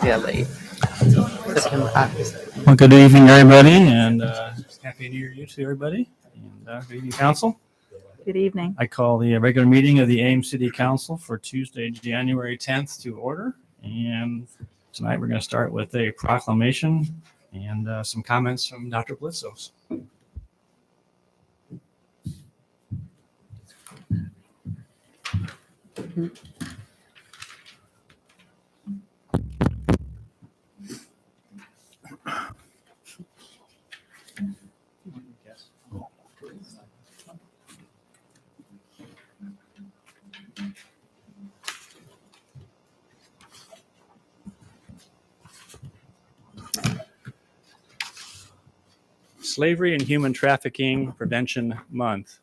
Yeah, late. Well, good evening, everybody, and happy New Year to everybody. And good evening, Council. Good evening. I call the regular meeting of the Ames City Council for Tuesday, January 10th to order. And tonight we're going to start with a proclamation and some comments from Dr. Blitzos. Slavery and Human Trafficking Prevention Month.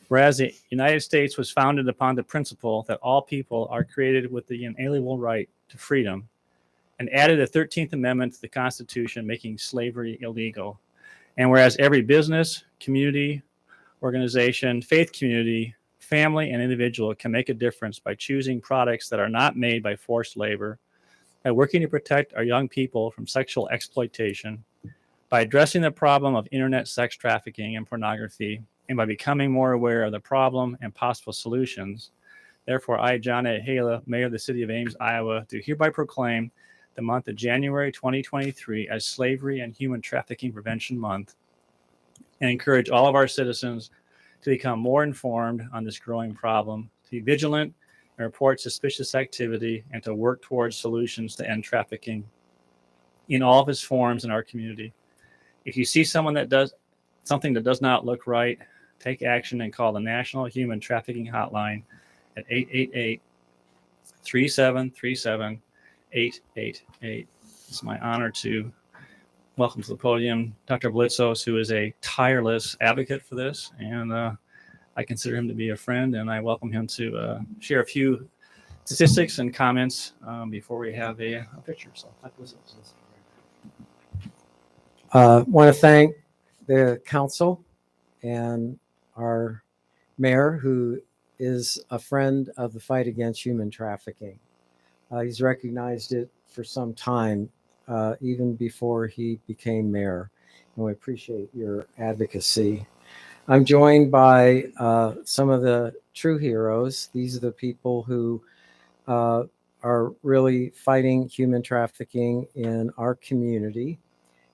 Whereas the United States was founded upon the principle that all people are created with the inalienable right to freedom, and added the 13th Amendment to the Constitution, making slavery illegal. And whereas every business, community, organization, faith community, family, and individual can make a difference by choosing products that are not made by forced labor, by working to protect our young people from sexual exploitation, by addressing the problem of internet sex trafficking and pornography, and by becoming more aware of the problem and possible solutions. Therefore, I, John A. Hala, Mayor of the City of Ames, Iowa, do hereby proclaim the month of January 2023 as Slavery and Human Trafficking Prevention Month, and encourage all of our citizens to become more informed on this growing problem, to be vigilant and report suspicious activity, and to work towards solutions to end trafficking in all of its forms in our community. If you see someone that does something that does not look right, take action and call the National Human Trafficking Hotline at 888-3737-888. It's my honor to welcome to the podium Dr. Blitzos, who is a tireless advocate for this, and I consider him to be a friend, and I welcome him to share a few statistics and comments before we have a picture. So, Dr. Blitzos. Want to thank the council and our mayor, who is a friend of the fight against human trafficking. He's recognized it for some time, even before he became mayor, and we appreciate your advocacy. I'm joined by some of the true heroes. These are the people who are really fighting human trafficking in our community.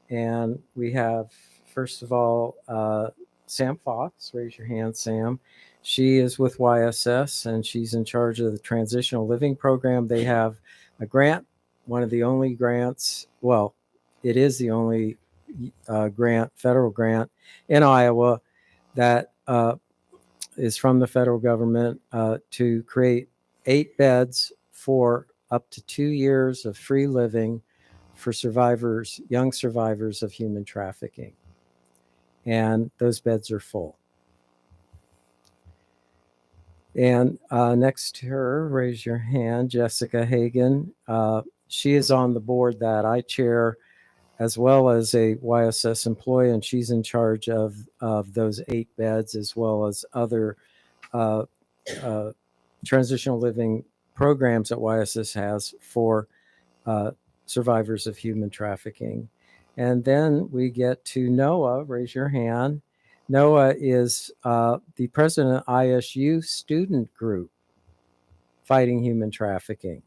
And we have, first of all, Sam Fox. Raise your hand, Sam. She is with YSS, and she's in charge of the Transitional Living Program. They have a grant, one of the only grants, well, it is the only grant, federal grant in Iowa that is from the federal government to create 8 beds for up to 2 years of free living for survivors, young survivors of human trafficking. And those beds are full. And next to her, raise your hand, Jessica Hagan. She is on the board that I chair, as well as a YSS employee, and she's in charge of those 8 beds, as well as other transitional living programs that YSS has for survivors of human trafficking. And then we get to Noah. Raise your hand. Noah is the president of ISU student group fighting human trafficking.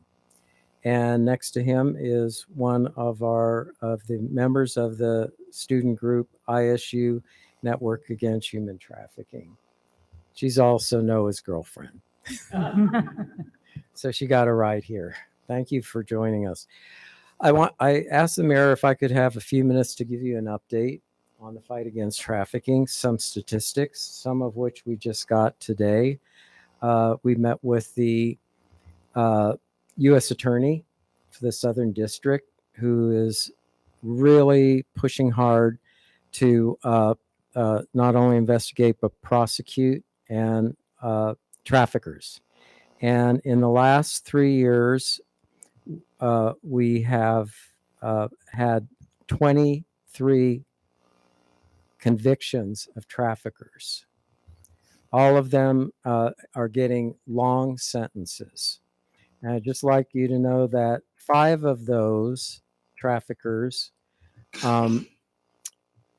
And next to him is one of the members of the student group ISU Network Against Human Trafficking. She's also Noah's girlfriend. So she got a ride here. Thank you for joining us. I asked the mayor if I could have a few minutes to give you an update on the fight against trafficking, some statistics, some of which we just got today. We met with the U.S. Attorney for the Southern District, who is really pushing hard to not only investigate but prosecute and traffickers. And in the last 3 years, we have had 23 convictions of traffickers. All of them are getting long sentences. And I'd just like you to know that 5 of those traffickers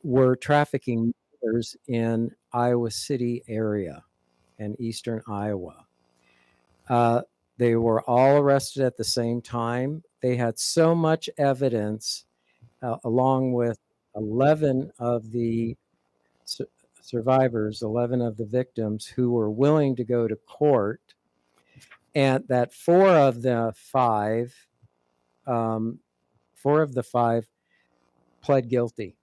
were trafficking mothers in Iowa City area and eastern Iowa. They were all arrested at the same time. They had so much evidence, along with 11 of the survivors, 11 of the victims who were willing to go to court, and that 4 of the 5 pled guilty,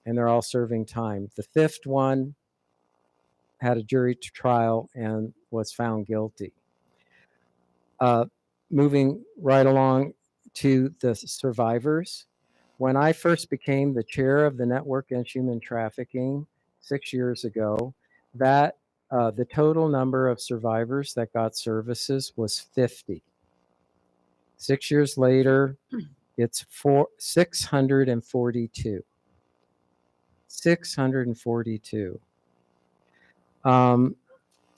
and they're all serving time. The 5th one had a jury trial and was found guilty. Moving right along to the survivors. When I first became the chair of the Network Against Human Trafficking 6 years ago, that the total number of survivors that got services was 50. 6 years later, it's 642. 642.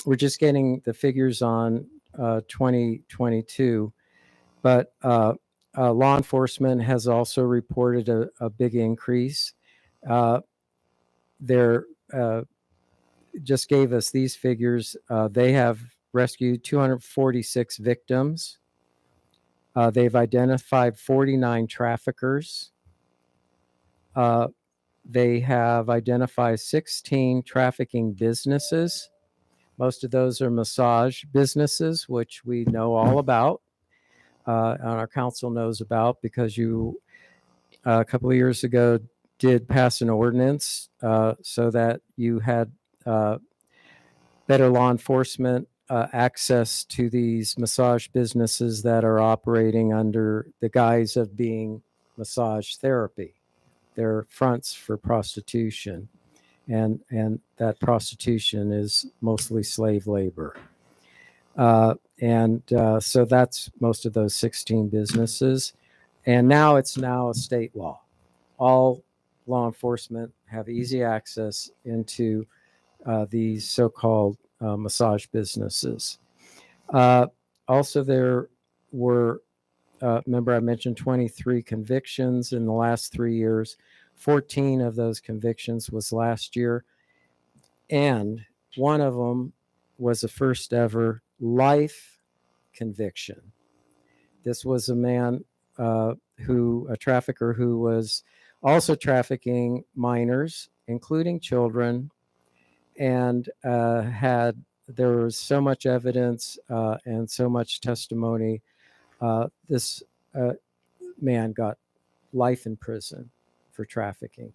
We're just getting the figures on 2022, but law enforcement has also reported a big increase. They're just gave us these figures. They have rescued 246 victims. They've identified 49 traffickers. They have identified 16 trafficking businesses. Most of those are massage businesses, which we know all about, and our council knows about, because you, a couple of years ago, did pass an ordinance so that you had better law enforcement access to these massage businesses that are operating under the guise of being massage therapy. They're fronts for prostitution, and that prostitution is mostly slave labor. So that's most of those 16 businesses. And now it's a state law. All law enforcement have easy access into these so-called massage businesses. Also, there were, remember I mentioned 23 convictions in the last 3 years. 14 of those convictions was last year. And one of them was a first ever life conviction. This was a man a trafficker who was also trafficking minors, including children, and there was so much evidence and so much testimony. This man got life in prison for trafficking.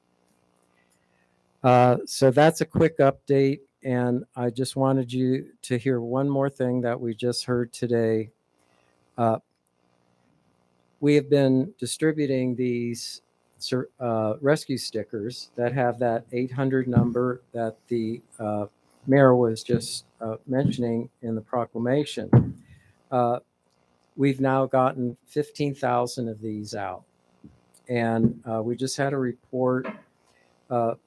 So that's a quick update, and I just wanted you to hear one more thing that we just heard today. We have been distributing these rescue stickers that have that 800 number that the mayor was just mentioning in the proclamation. We've now gotten 15,000 of these out. And we just had a report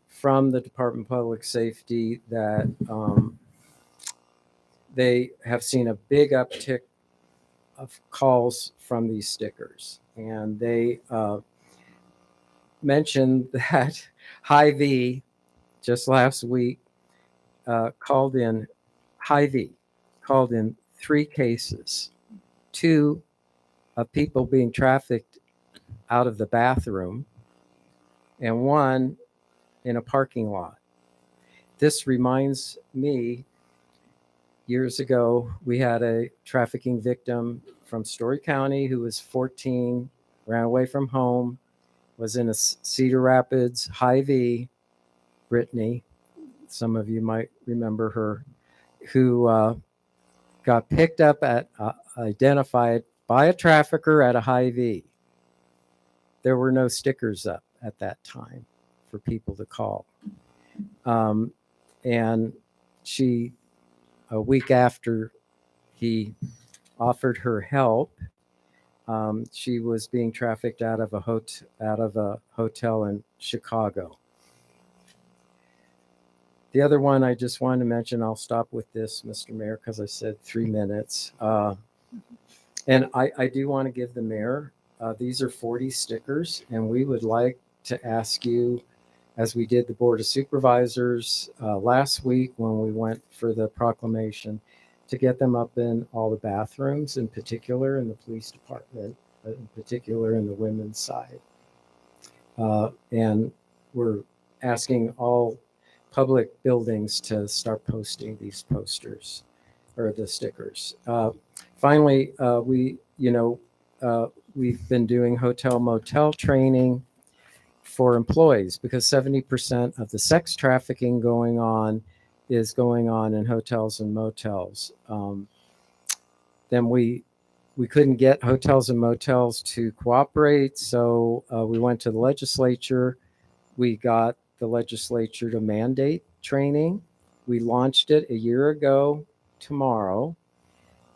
from the Department of Public Safety that they have seen a big uptick of calls from these stickers. And they mentioned that Hy-Vee just last week called in 3 cases, 2 of people being trafficked out of the bathroom, and 1 in a parking lot. This reminds me, years ago, we had a trafficking victim from Story County who was 14, ran away from home, was in a Cedar Rapids Hy-Vee, Brittany, some of you might remember her, who got picked up identified by a trafficker at a Hy-Vee. There were no stickers up at that time for people to call. And she, a week after he offered her help, she was being trafficked out of a hotel in Chicago. The other one I just wanted to mention, I'll stop with this, Mr. Mayor, because I said 3 minutes. And I do want to give the mayor, these are 40 stickers, and we would like to ask you, as we did the Board of Supervisors last week when we went for the proclamation, to get them up in all the bathrooms, in particular in the police department, in particular in the women's side. And we're asking all public buildings to start posting these posters or the stickers. Finally, we've been doing hotel motel training for employees because 70% of the sex trafficking going on is going on in hotels and motels. Then we couldn't get hotels and motels to cooperate, so we went to the legislature. We got the legislature to mandate training. We launched it a year ago tomorrow,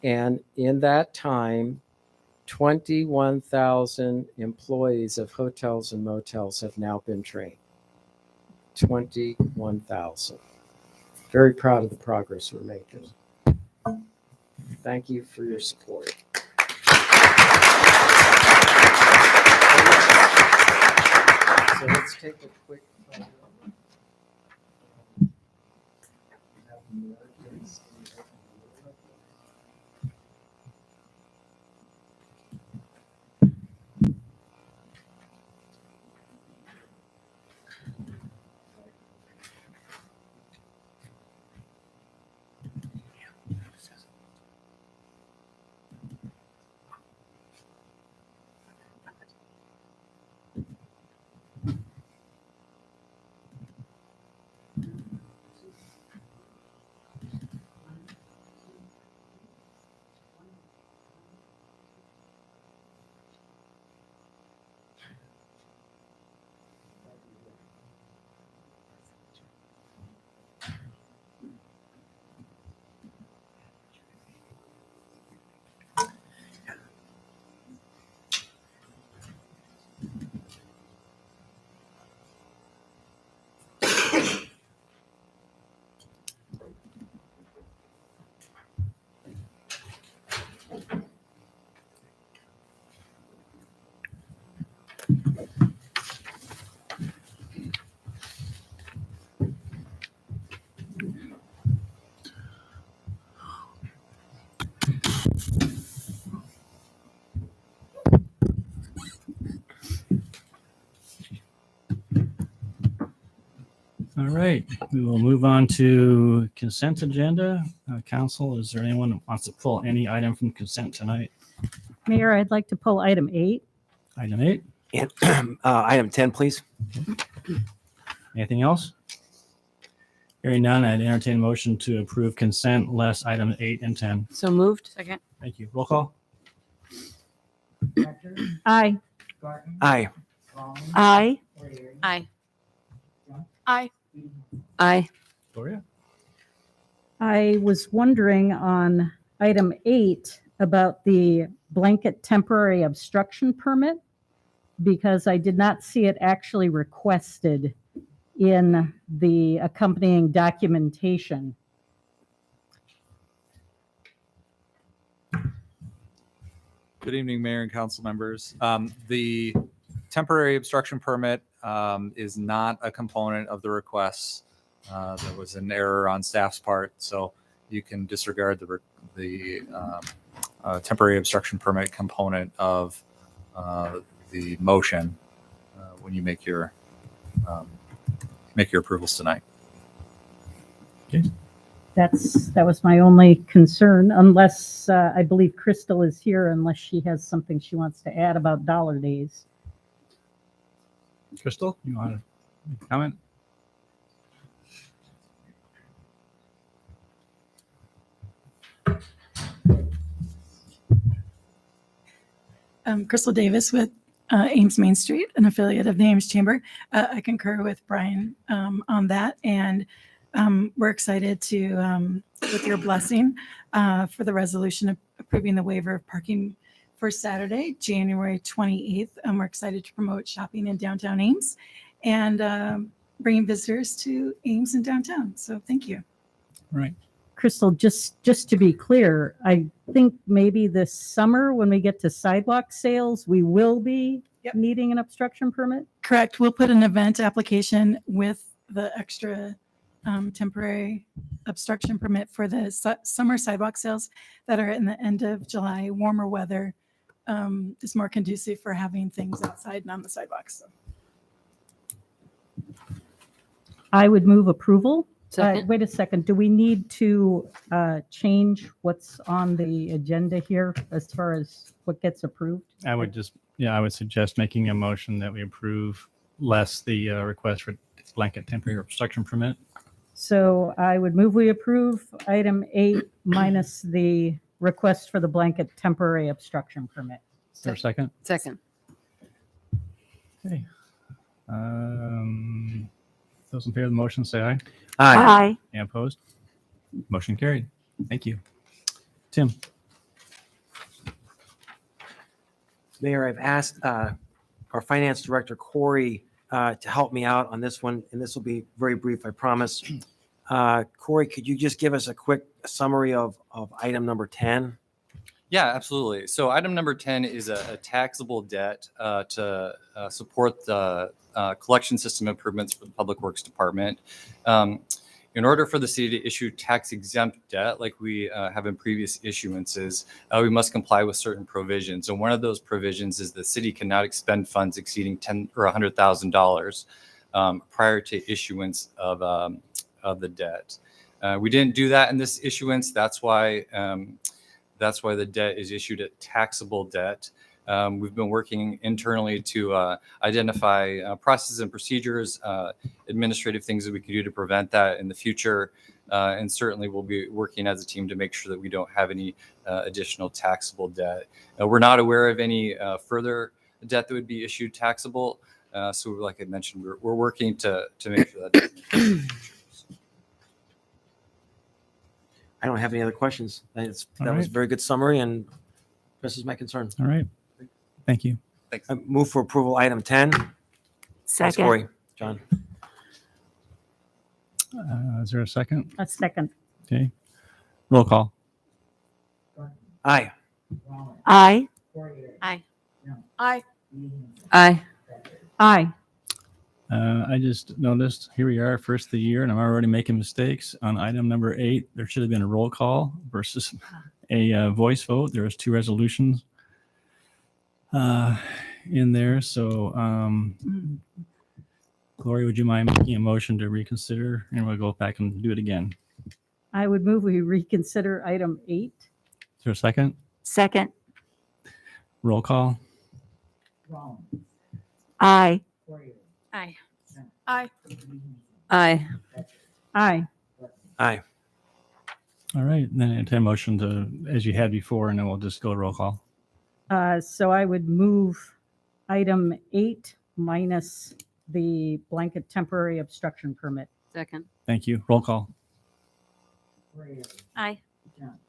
and in that time, 21,000 employees of hotels and motels have now been trained. 21,000. Very proud of the progress we're making. Thank you for your support. So let's take a quick photo. All right, we will move on to consent agenda. Council, is there anyone who wants to pull any item from consent tonight? Mayor, I'd like to pull item 8. Item 8. And item 10, please. Anything else? Hearing none, I'd entertain a motion to approve consent less item 8 and 10. So moved. Second. Thank you. Roll call. Aye. Aye. Aye. Aye. Aye. Aye. Gloria? I was wondering on item 8 about the blanket temporary obstruction permit because I did not see it actually requested in the accompanying documentation. Good evening, Mayor and council members. The temporary obstruction permit is not a component of the requests. There was an error on staff's part, so you can disregard the temporary obstruction permit component of the motion when you make your approvals tonight. That was my only concern, unless I believe Crystal is here, unless she has something she wants to add about dollar days. Crystal, you want to comment? Crystal Davis with Ames Main Street, an affiliate of the Ames Chamber. I concur with Brian on that, and we're excited to, with your blessing, for the resolution approving the waiver of parking for Saturday, January 28th. We're excited to promote shopping in downtown Ames and bringing visitors to Ames and downtown. So thank you. Right. Crystal, just to be clear, I think maybe this summer when we get to sidewalk sales, we will be Yep. needing an obstruction permit. Correct. We'll put an event application with the extra temporary obstruction permit for the summer sidewalk sales that are in the end of July. Warmer weather is more conducive for having things outside and on the sidewalks. I would move approval. Second. Wait a second. Do we need to change what's on the agenda here as far as what gets approved? I would suggest making a motion that we approve less the request for blanket temporary obstruction permit. So I would move we approve item 8 minus the request for the blanket temporary obstruction permit. Is there a second? Second. Okay. Those in favor of the motion say aye. Aye. Any opposed? Motion carried. Thank you. Tim. Mayor, I've asked our finance director, Corey, to help me out on this one, and this will be very brief, I promise. Corey, could you just give us a quick summary of item number 10? Yeah, absolutely. So item number 10 is a taxable debt to support the collection system improvements for the Public Works Department. In order for the city to issue tax exempt debt like we have in previous issuances, we must comply with certain provisions. And one of those provisions is the city cannot expend funds exceeding $10,000 or $100,000 prior to issuance of the debt. We didn't do that in this issuance. That's why the debt is issued at taxable debt. We've been working internally to identify processes and procedures, administrative things that we can do to prevent that in the future. And certainly we'll be working as a team to make sure that we don't have any additional taxable debt. We're not aware of any further debt that would be issued taxable. So like I mentioned, we're working to make sure that doesn't happen. I don't have any other questions. That was All a right. very good summary and addresses my concern. All right. Thank you. Thanks. I move for approval item 10. Thanks, Second. Corey. John. Is there a second? A second. Okay. Roll call. Aye. Aye. Aye. Aye. Aye. I just noticed here we are, first of the year, and I'm already making mistakes on item number 8. There should have been a roll call versus a voice vote. There was 2 resolutions in there. So, Gloria, would you mind making a motion to reconsider? And we'll go back and do it again. I would move we reconsider item 8. Is there a second? Second. Roll call. Aye. Aye. Aye. Aye. Aye. Aye. All right. And then entertain a motion to, as you had before, and then we'll just go roll call. So I would move item 8 minus the blanket temporary obstruction permit. Second. Thank you. Roll call. Aye.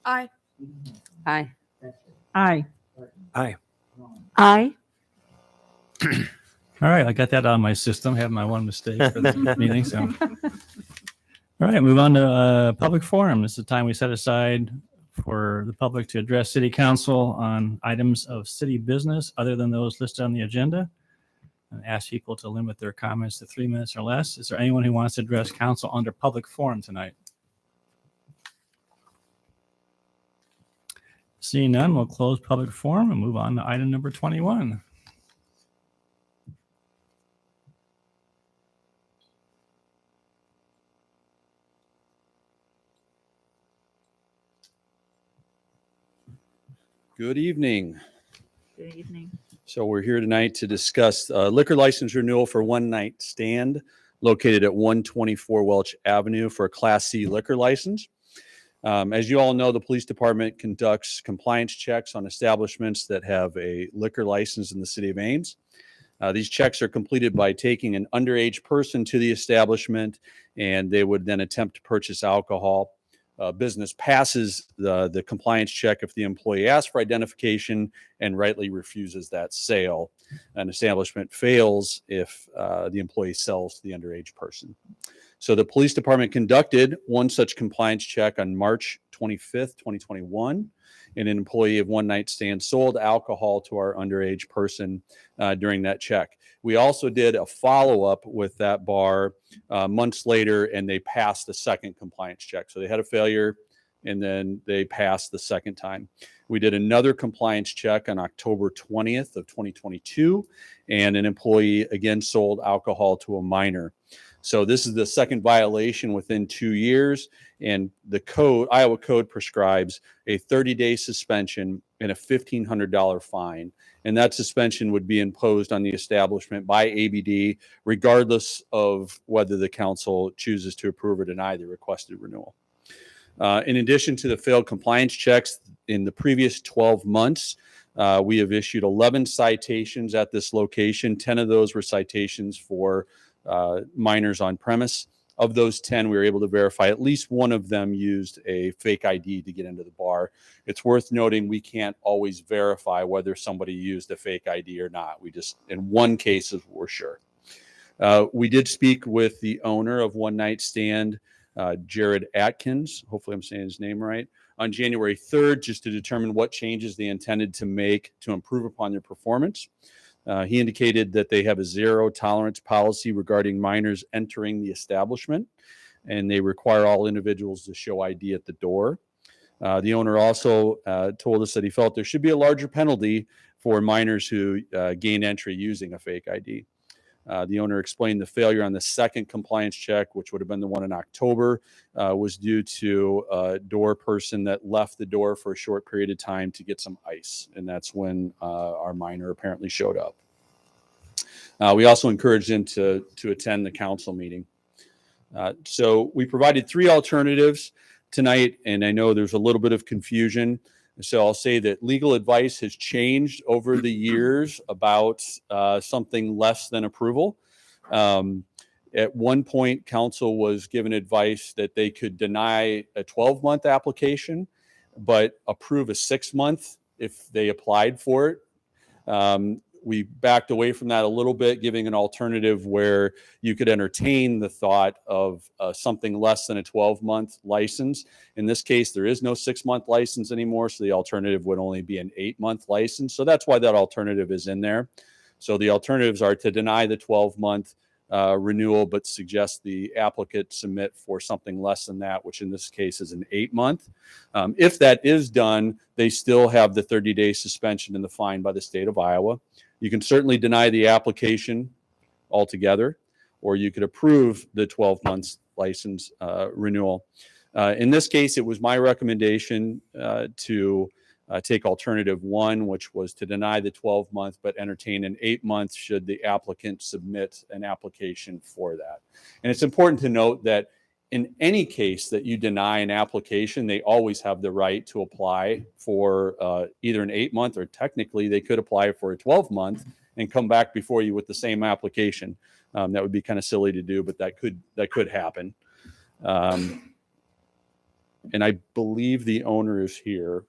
Aye. Aye. Aye. Aye. Aye. All right, I got that on my system. I have my one mistake for the meeting. So, all right, move on to public forum. This is the time we set aside for the public to address City Council on items of city business other than those listed on the agenda, and ask people to limit their comments to 3 minutes or less. Is there anyone who wants to address council under public forum tonight? Seeing none, we'll close public forum and move on to item number 21. Good evening. Good evening. So we're here tonight to discuss liquor license renewal for One Night Stand located at 124 Welch Avenue for a Class C liquor license. As you all know, the police department conducts compliance checks on establishments that have a liquor license in the city of Ames. These checks are completed by taking an underage person to the establishment, and they would then attempt to purchase alcohol. Business passes the compliance check if the employee asks for identification and rightly refuses that sale. An establishment fails if the employee sells to the underage person. So the police department conducted one such compliance check on March 25th, 2021. And an employee of One Night Stand sold alcohol to our underage person during that check. We also did a follow-up with that bar months later, and they passed the second compliance check. So they had a failure, and then they passed the second time. We did another compliance check on October 20th of 2022, and an employee again sold alcohol to a minor. So this is the second violation within 2 years, and the code, Iowa code, prescribes a 30-day suspension and a $1,500 fine. And that suspension would be imposed on the establishment by ABD, regardless of whether the council chooses to approve or deny the requested renewal. In addition to the failed compliance checks, in the previous 12 months, we have issued 11 citations at this location. 10 of those were citations for minors on premise. Of those 10, we were able to verify at least one of them used a fake ID to get into the bar. It's worth noting we can't always verify whether somebody used a fake ID or not. We just, in one case, we're sure. We did speak with the owner of One Night Stand, Jared Atkins, hopefully I'm saying his name right, on January 3rd, just to determine what changes they intended to make to improve upon their performance. He indicated that they have a zero tolerance policy regarding minors entering the establishment, and they require all individuals to show ID at the door. The owner also told us that he felt there should be a larger penalty for minors who gain entry using a fake ID. The owner explained the failure on the second compliance check, which would have been the one in October, was due to a door person that left the door for a short period of time to get some ice. And that's when our minor apparently showed up. We also encouraged him to attend the council meeting. So we provided 3 alternatives tonight, and I know there's a little bit of confusion. So I'll say that legal advice has changed over the years about something less than approval. At one point, council was given advice that they could deny a 12-month application, but approve a 6-month if they applied for it. We backed away from that a little bit, giving an alternative where you could entertain the thought of something less than a 12-month license. In this case, there is no 6-month license anymore, so the alternative would only be an 8-month license. So that's why that alternative is in there. So the alternatives are to deny the 12-month renewal, but suggest the applicant submit for something less than that, which in this case is an 8-month. If that is done, they still have the 30-day suspension and the fine by the state of Iowa. You can certainly deny the application altogether, or you could approve the 12 months license renewal. In this case, it was my recommendation to take alternative 1, which was to deny the 12-month, but entertain an 8-month should the applicant submit an application for that. And it's important to note that in any case that you deny an application, they always have the right to apply for either an 8-month, or technically they could apply for a 12-month and come back before you with the same application. That would be kind of silly to do, but that could happen. And I believe the owner is here.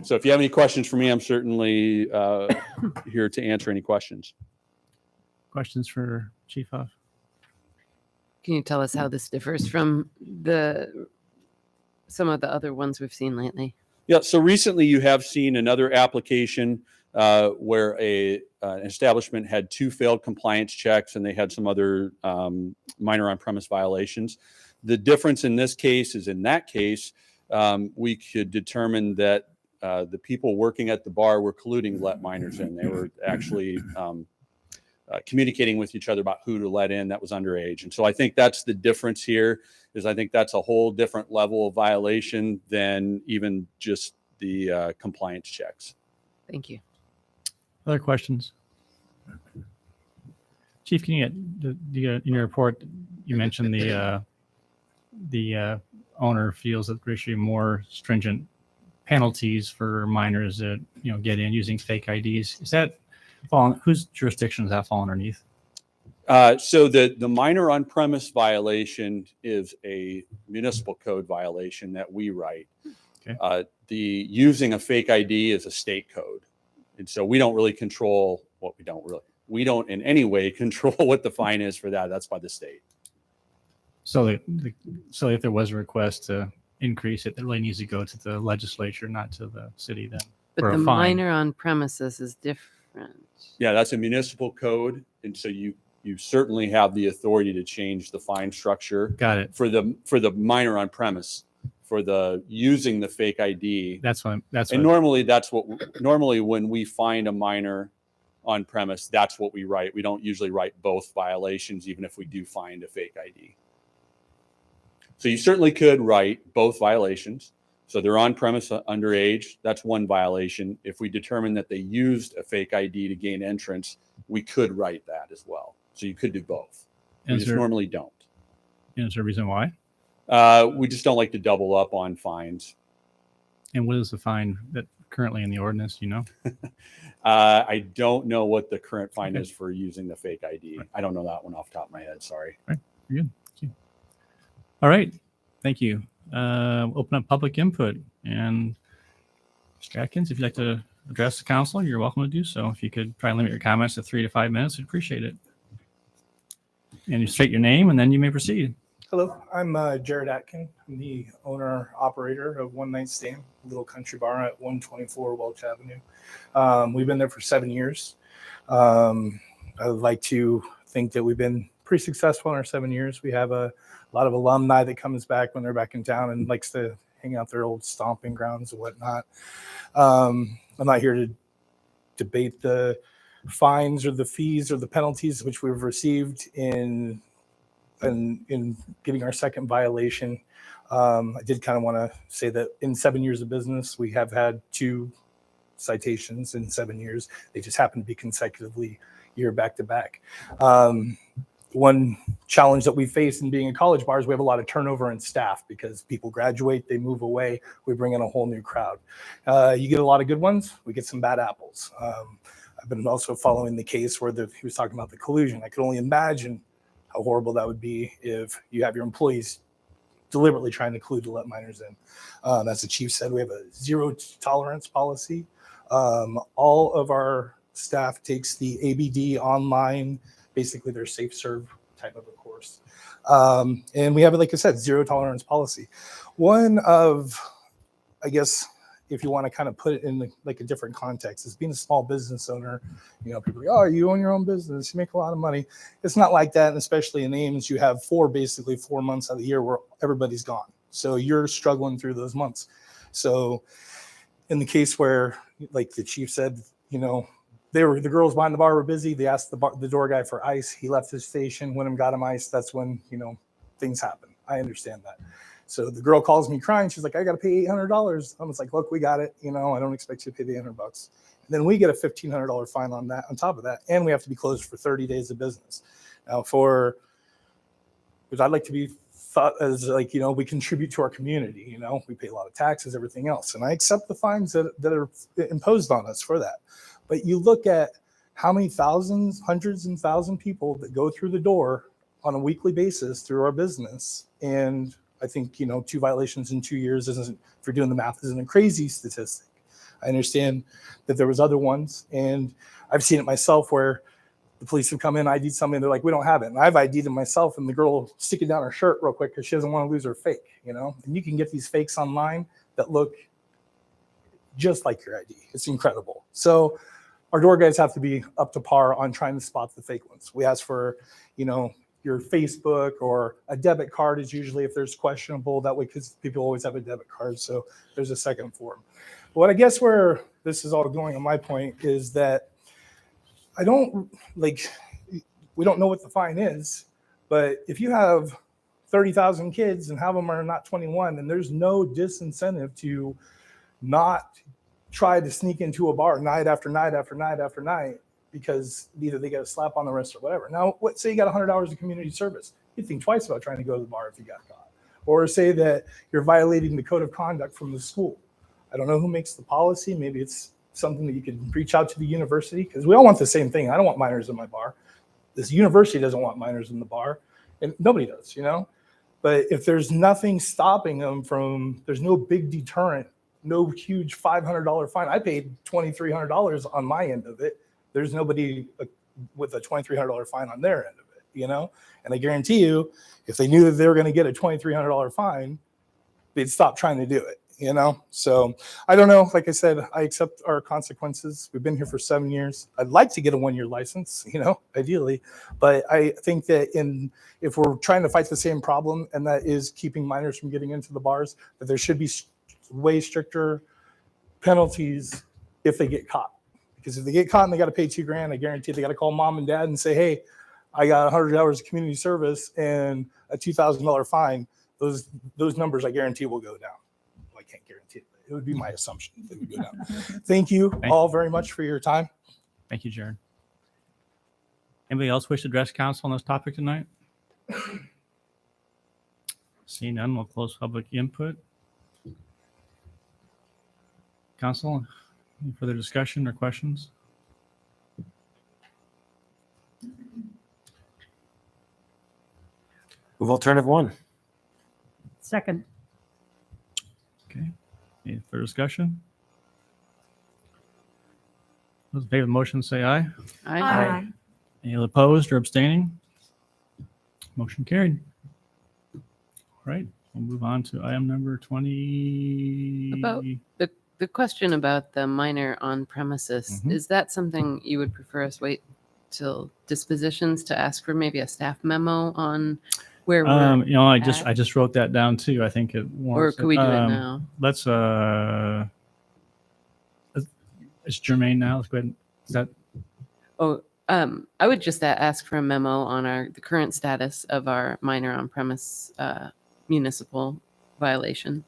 So if you have any questions for me, I'm certainly here to answer any questions. Questions for Chief Huff? Can you tell us how this differs from some of the other ones we've seen lately? Yeah, so recently you have seen another application where an establishment had 2 failed compliance checks, and they had some other minor on-premise violations. The difference in this case is, in that case, we could determine that the people working at the bar were colluding to let minors in. They were actually communicating with each other about who to let in that was underage. And so I think that's the difference here, is I think that's a whole different level of violation than even just the compliance checks. Thank you. Other questions? Chief, can you get in your report, you mentioned the owner feels that there should be more stringent penalties for minors that get in using fake IDs. Is that whose jurisdiction does that fall underneath? So the minor on-premise violation is a municipal code violation that we write. Okay. The using a fake ID is a state code. And so we don't really control, well, we don't really, We don't in any way control what the fine is for that. That's by the state. So so if there was a request to increase it, it really needs to go to the legislature, not to the city then. But for a the fine. minor on premises is different. Yeah, that's a municipal code. And so you certainly have the authority to change the fine structure Got it. for the minor on premise, for the using the fake ID. That's what. And normally when we find a minor on premise, that's what we write. We don't usually write both violations, even if we do find a fake ID. So you certainly could write both violations. So they're on premise underage. That's one violation. If we determine that they used a fake ID to gain entrance, we could write that as well. So you could do both. We just normally don't. Is there a reason why? We just don't like to double up on fines. And what is the fine that currently in the ordinance? Do you know? I don't know what the current fine is for using the fake ID. I don't know that one off the top of my head. Sorry. You're good. Thank you. All right. Thank you. Open up public input. And Mr. Atkins, if you'd like to address the council, you're welcome to do so. If you could try and limit your comments to 3 to 5 minutes, I'd appreciate it. And you state your name, and then you may proceed. Hello, I'm Jared Atkin. I'm the owner operator of One Night Stand, a little country bar at 124 Welch Avenue. We've been there for 7 years. I would like to think that we've been pretty successful in our 7 years. We have a lot of alumni that comes back when they're back in town and likes to hang out their old stomping grounds and whatnot. I'm not here to debate the fines or the fees or the penalties which we've received in getting our second violation. I did kind of want to say that in 7 years of business, we have had 2 citations in 7 years. They just happen to be consecutively year back to back. One challenge that we face in being a college bar is we have a lot of turnover in staff because people graduate, they move away, we bring in a whole new crowd. You get a lot of good ones, we get some bad apples. I've been also following the case where he was talking about the collusion. I could only imagine how horrible that would be if you have your employees deliberately trying to collude to let minors in. As the chief said, we have a zero tolerance policy. All of our staff takes the ABD online, basically their safe serve type of a course. And we have, like I said, zero tolerance policy. One of, I guess, if you want to kind of put it in like a different context, is being a small business owner. You know, people are like, oh, you own your own business, you make a lot of money. It's not like that, and especially in Ames, you have basically 4 months of the year where everybody's gone. So you're struggling through those months. So in the case where, like the chief said, you know, the girls behind the bar were busy. They asked the door guy for ice. He left his station, went and got him ice. That's when, you know, things happen. I understand that. So the girl calls me crying. She's like, I got to pay $800. I was like, look, we got it. You know, I don't expect you to pay the $800. And then we get a $1,500 fine on that, on top of that. And we have to be closed for 30 days of business. Now because I'd like to be thought as like, you know, we contribute to our community, you know, we pay a lot of taxes, everything else. And I accept the fines that are imposed on us for that. But you look at how many thousands, hundreds and thousand people that go through the door on a weekly basis through our business. And I think, you know, 2 violations in 2 years isn't, if you're doing the math, isn't a crazy statistic. I understand that there was other ones, and I've seen it myself where the police have come in, ID'd something, they're like, we don't have it. And I've ID'd it myself, and the girl will stick it down her shirt real quick because she doesn't want to lose her fake, you know? And you can get these fakes online that look just like your ID. It's incredible. So our door guys have to be up to par on trying to spot the fake ones. We ask for, you know, your Facebook or a debit card is usually, if there's questionable, that way, because people always have a debit card. So there's a second form. But what I guess where this is all going on my point is that we don't know what the fine is, but if you have 30,000 kids and half of them are not 21, then there's no disincentive to not try to sneak into a bar night after night after night after night, because either they get a slap on the wrist or whatever. Now, say you got 100 hours of community service. You'd think twice about trying to go to the bar if you got caught. Or say that you're violating the code of conduct from the school. I don't know who makes the policy. Maybe it's something that you could reach out to the university, because we all want the same thing. I don't want minors in my bar. This university doesn't want minors in the bar, and nobody does, you know? But if there's nothing stopping them from, there's no big deterrent, no huge $500 fine. I paid $2,300 on my end of it. There's nobody with a $2,300 fine on their end of it, you know? And I guarantee you, if they knew that they were going to get a $2,300 fine, they'd stop trying to do it, you know? So I don't know. Like I said, I accept our consequences. We've been here for 7 years. I'd like to get a 1-year license, you know, ideally. But I think that if we're trying to fight the same problem, and that is keeping minors from getting into the bars, that there should be way stricter penalties if they get caught. Because if they get caught and they got to pay $2,000, I guarantee they got to call mom and dad and say, hey, I got 100 hours of community service and a $2,000 fine. Those numbers I guarantee will go down. Well, I can't guarantee it, but it would be my assumption that it would go down. Thank you all very much for your time. Thank you, Jared. Anybody else wish to address council on this topic tonight? Seeing none, we'll close public input. Council, any further discussion or questions? Move alternative 1. Second. Okay. Any further discussion? Those in favor of the motion say aye. Aye. Any opposed or abstaining? Motion carried. All right, we'll move on to item number 20. About the question about the minor on premises, Mhm. is that something you would prefer us wait till dispositions to ask for maybe a staff memo on where we're You know, I at? just wrote that down too. I think it or warrants. could we do it now? Let's it's germane now. Let's go ahead. Is that Oh, I would just ask for a memo on the current status of our minor on premise municipal violation.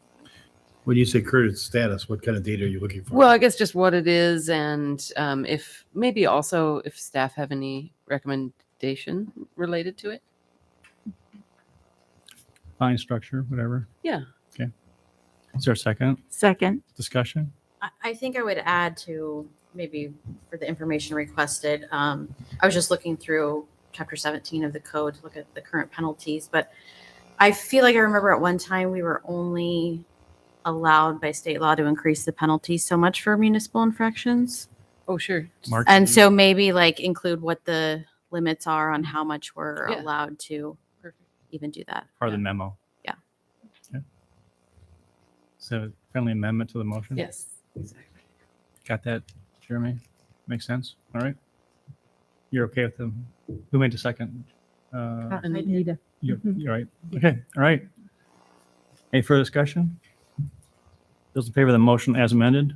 When you say current status, what kind of data are you looking for? Well, I guess just what it is, and if maybe also if staff have any recommendation related to it. fine structure, whatever? Yeah. Okay. Is there a second Second. discussion? I think I would add to maybe for the information requested. I was just looking through chapter 17 of the code to look at the current penalties, but I feel like I remember at one time we were only allowed by state law to increase the penalties so much for municipal infractions. Oh, sure. Mark? And so maybe like include what the limits are on how much we're Yeah. allowed to Perfect. even do that. Part of the memo. Yeah. Okay. So friendly amendment to the motion? Yes. Exactly. Got that, Jeremy? Makes sense? All right. You're okay with them? Who made the second? Anita. You're right. Okay. All right. Any further discussion? Those in favor of the motion as amended,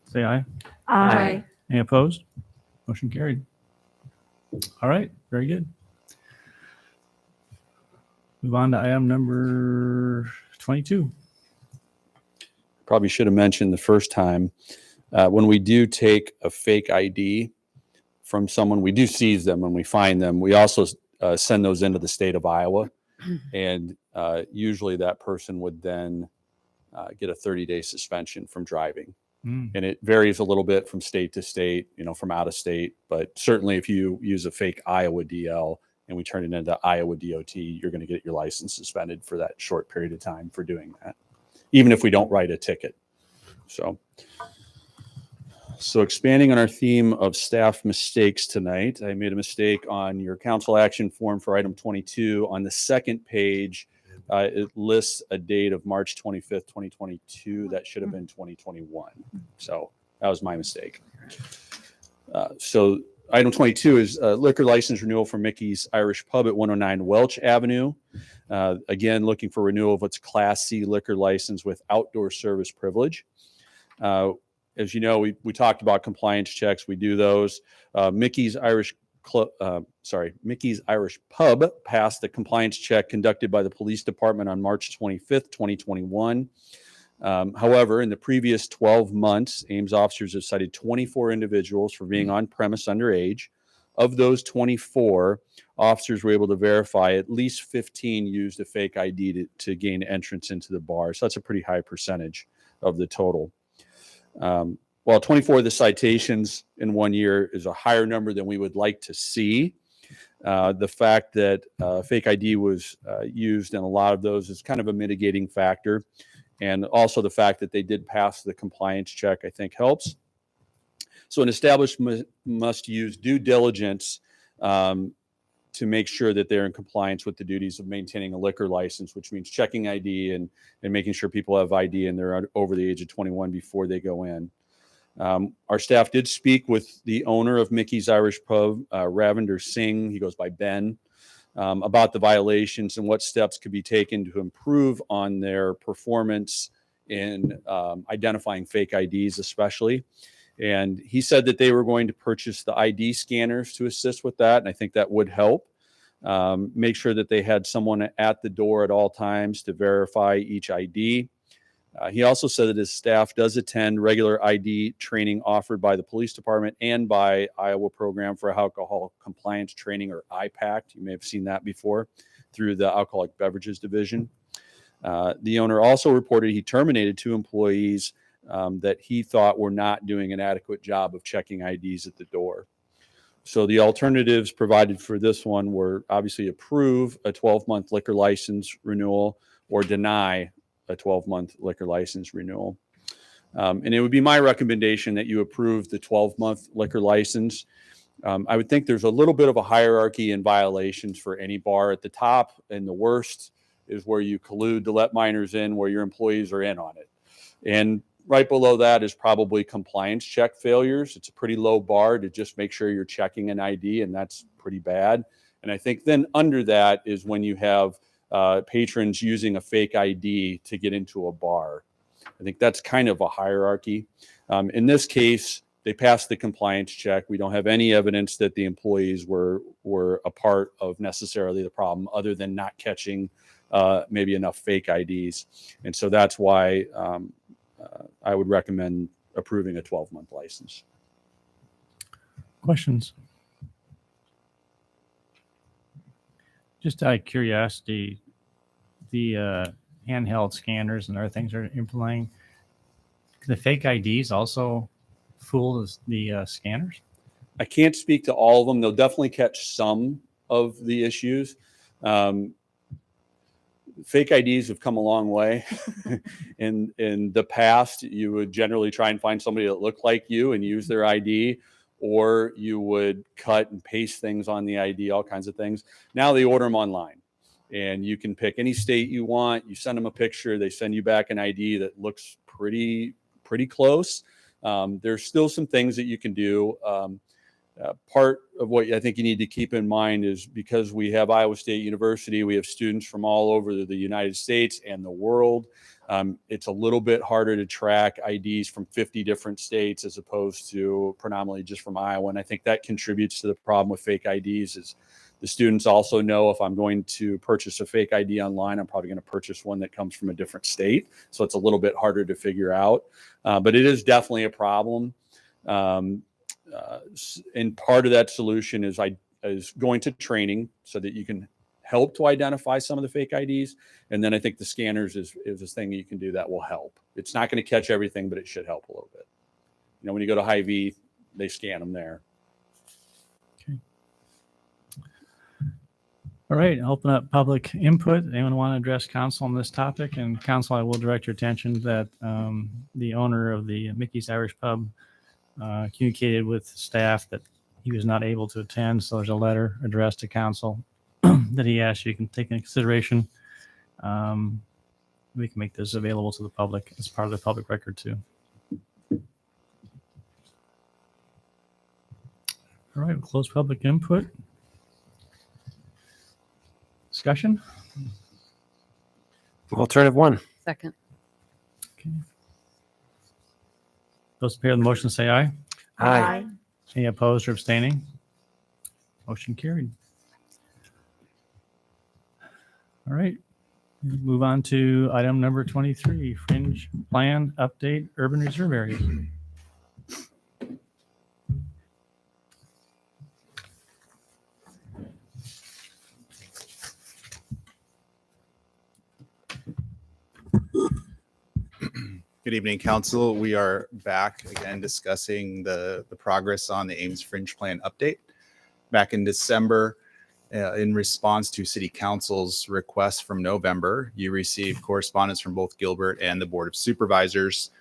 say aye. Aye. Any opposed? Motion carried. All right. Very good. Move on to item number 22. Probably should have mentioned the first time, when we do take a fake ID from someone, we do seize them when we find them. We also send those into the state of Iowa, and usually that person would then get a 30-day suspension from driving. Mm. And it varies a little bit from state to state, you know, from out of state. But certainly if you use a fake Iowa DL and we turn it into Iowa DOT, you're going to get your license suspended for that short period of time for doing that, even if we don't write a ticket. So expanding on our theme of staff mistakes tonight, I made a mistake on your council action form for item 22. On the second page, it lists a date of March 25th, 2022. That should have been 2021. So that was my mistake. So item 22 is liquor license renewal for Mickey's Irish Pub at 109 Welch Avenue. Again, looking for renewal of its Class C liquor license with outdoor service privilege. As you know, we talked about compliance checks. We do those. Mickey's Irish Pub passed the compliance check conducted by the police department on March 25th, 2021. However, in the previous 12 months, Ames officers have cited 24 individuals for being on premise underage. Of those 24, officers were able to verify at least 15 used a fake ID to gain entrance into the bar. So that's a pretty high percentage of the total. While 24 of the citations in 1 year is a higher number than we would like to see, the fact that fake ID was used in a lot of those is kind of a mitigating factor. And also the fact that they did pass the compliance check, I think helps. So an establishment must use due diligence to make sure that they're in compliance with the duties of maintaining a liquor license, which means checking ID and making sure people have ID and they're over the age of 21 before they go in. Our staff did speak with the owner of Mickey's Irish Pub, Ravinder Singh, he goes by Ben, about the violations and what steps could be taken to improve on their performance in identifying fake IDs especially. And he said that they were going to purchase the ID scanners to assist with that. And I think that would help. Make sure that they had someone at the door at all times to verify each ID. He also said that his staff does attend regular ID training offered by the police department and by Iowa Program for Alcohol Compliance Training, or IPACT. You may have seen that before through the Alcoholic Beverages Division. The owner also reported he terminated 2 employees that he thought were not doing an adequate job of checking IDs at the door. So the alternatives provided for this one were obviously approve a 12-month liquor license renewal or deny a 12-month liquor license renewal. And it would be my recommendation that you approve the 12-month liquor license. I would think there's a little bit of a hierarchy in violations for any bar. At the top and the worst is where you collude to let minors in, where your employees are in on it. And right below that is probably compliance check failures. It's a pretty low bar to just make sure you're checking an ID, and that's pretty bad. And I think then under that is when you have patrons using a fake ID to get into a bar. I think that's kind of a hierarchy. In this case, they passed the compliance check. We don't have any evidence that the employees were a part of necessarily the problem, other than not catching maybe enough fake IDs. And so that's why I would recommend approving a 12-month license. Questions? Just out of curiosity, the handheld scanners and other things are implementing, the fake IDs also fool the scanners? I can't speak to all of them. They'll definitely catch some of the issues. Fake IDs have come a long way. In the past, you would generally try and find somebody that looked like you and use their ID, or you would cut and paste things on the ID, all kinds of things. Now they order them online, and you can pick any state you want. You send them a picture, they send you back an ID that looks pretty close. There's still some things that you can do. Part of what I think you need to keep in mind is, because we have Iowa State University, we have students from all over the United States and the world. It's a little bit harder to track IDs from 50 different states as opposed to predominantly just from Iowa. And I think that contributes to the problem with fake IDs. Is the students also know, if I'm going to purchase a fake ID online, I'm probably going to purchase one that comes from a different state. So it's a little bit harder to figure out. But it is definitely a problem. And part of that solution is going to training so that you can help to identify some of the fake IDs. And then I think the scanners is this thing that you can do that will help. It's not going to catch everything, but it should help a little bit. You know, when you go to Hy-Vee, they scan them there. Okay. All right, open up public input. Anyone want to address council on this topic? And council, I will direct your attention that the owner of the Mickey's Irish Pub communicated with staff that he was not able to attend. So there's a letter addressed to council that he asked you can take into consideration. We can make this available to the public as part of the public record too. All right, we'll close public input. Discussion? Alternative 1. Second. Okay. Those in favor of the motion say aye. Aye. Any opposed or abstaining? Motion carried. All right. Move on to item number 23, fringe plan update, urban reserve areas. Good evening, Council. We are back again discussing the progress on the Ames Fringe Plan update. Back in December, in response to City Council's request from November, you received correspondence from both Gilbert and the Board of Supervisors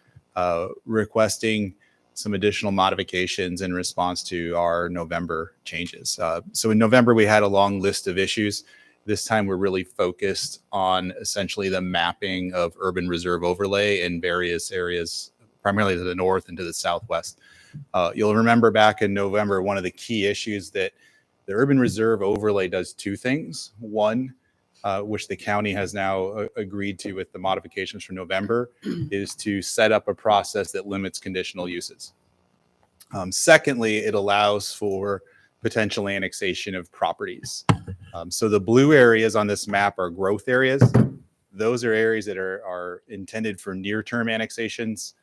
requesting some additional modifications in response to our November changes. So in November, we had a long list of issues. This time, we're really focused on essentially the mapping of urban reserve overlay in various areas, primarily to the north and to the southwest. You'll remember back in November, one of the key issues that the urban reserve overlay does two things. One, which the county has now agreed to with the modifications from November, is to set up a process that limits conditional uses. Secondly, it allows for potential annexation of properties. So the blue areas on this map are growth areas. Those are areas that are intended for near-term annexations.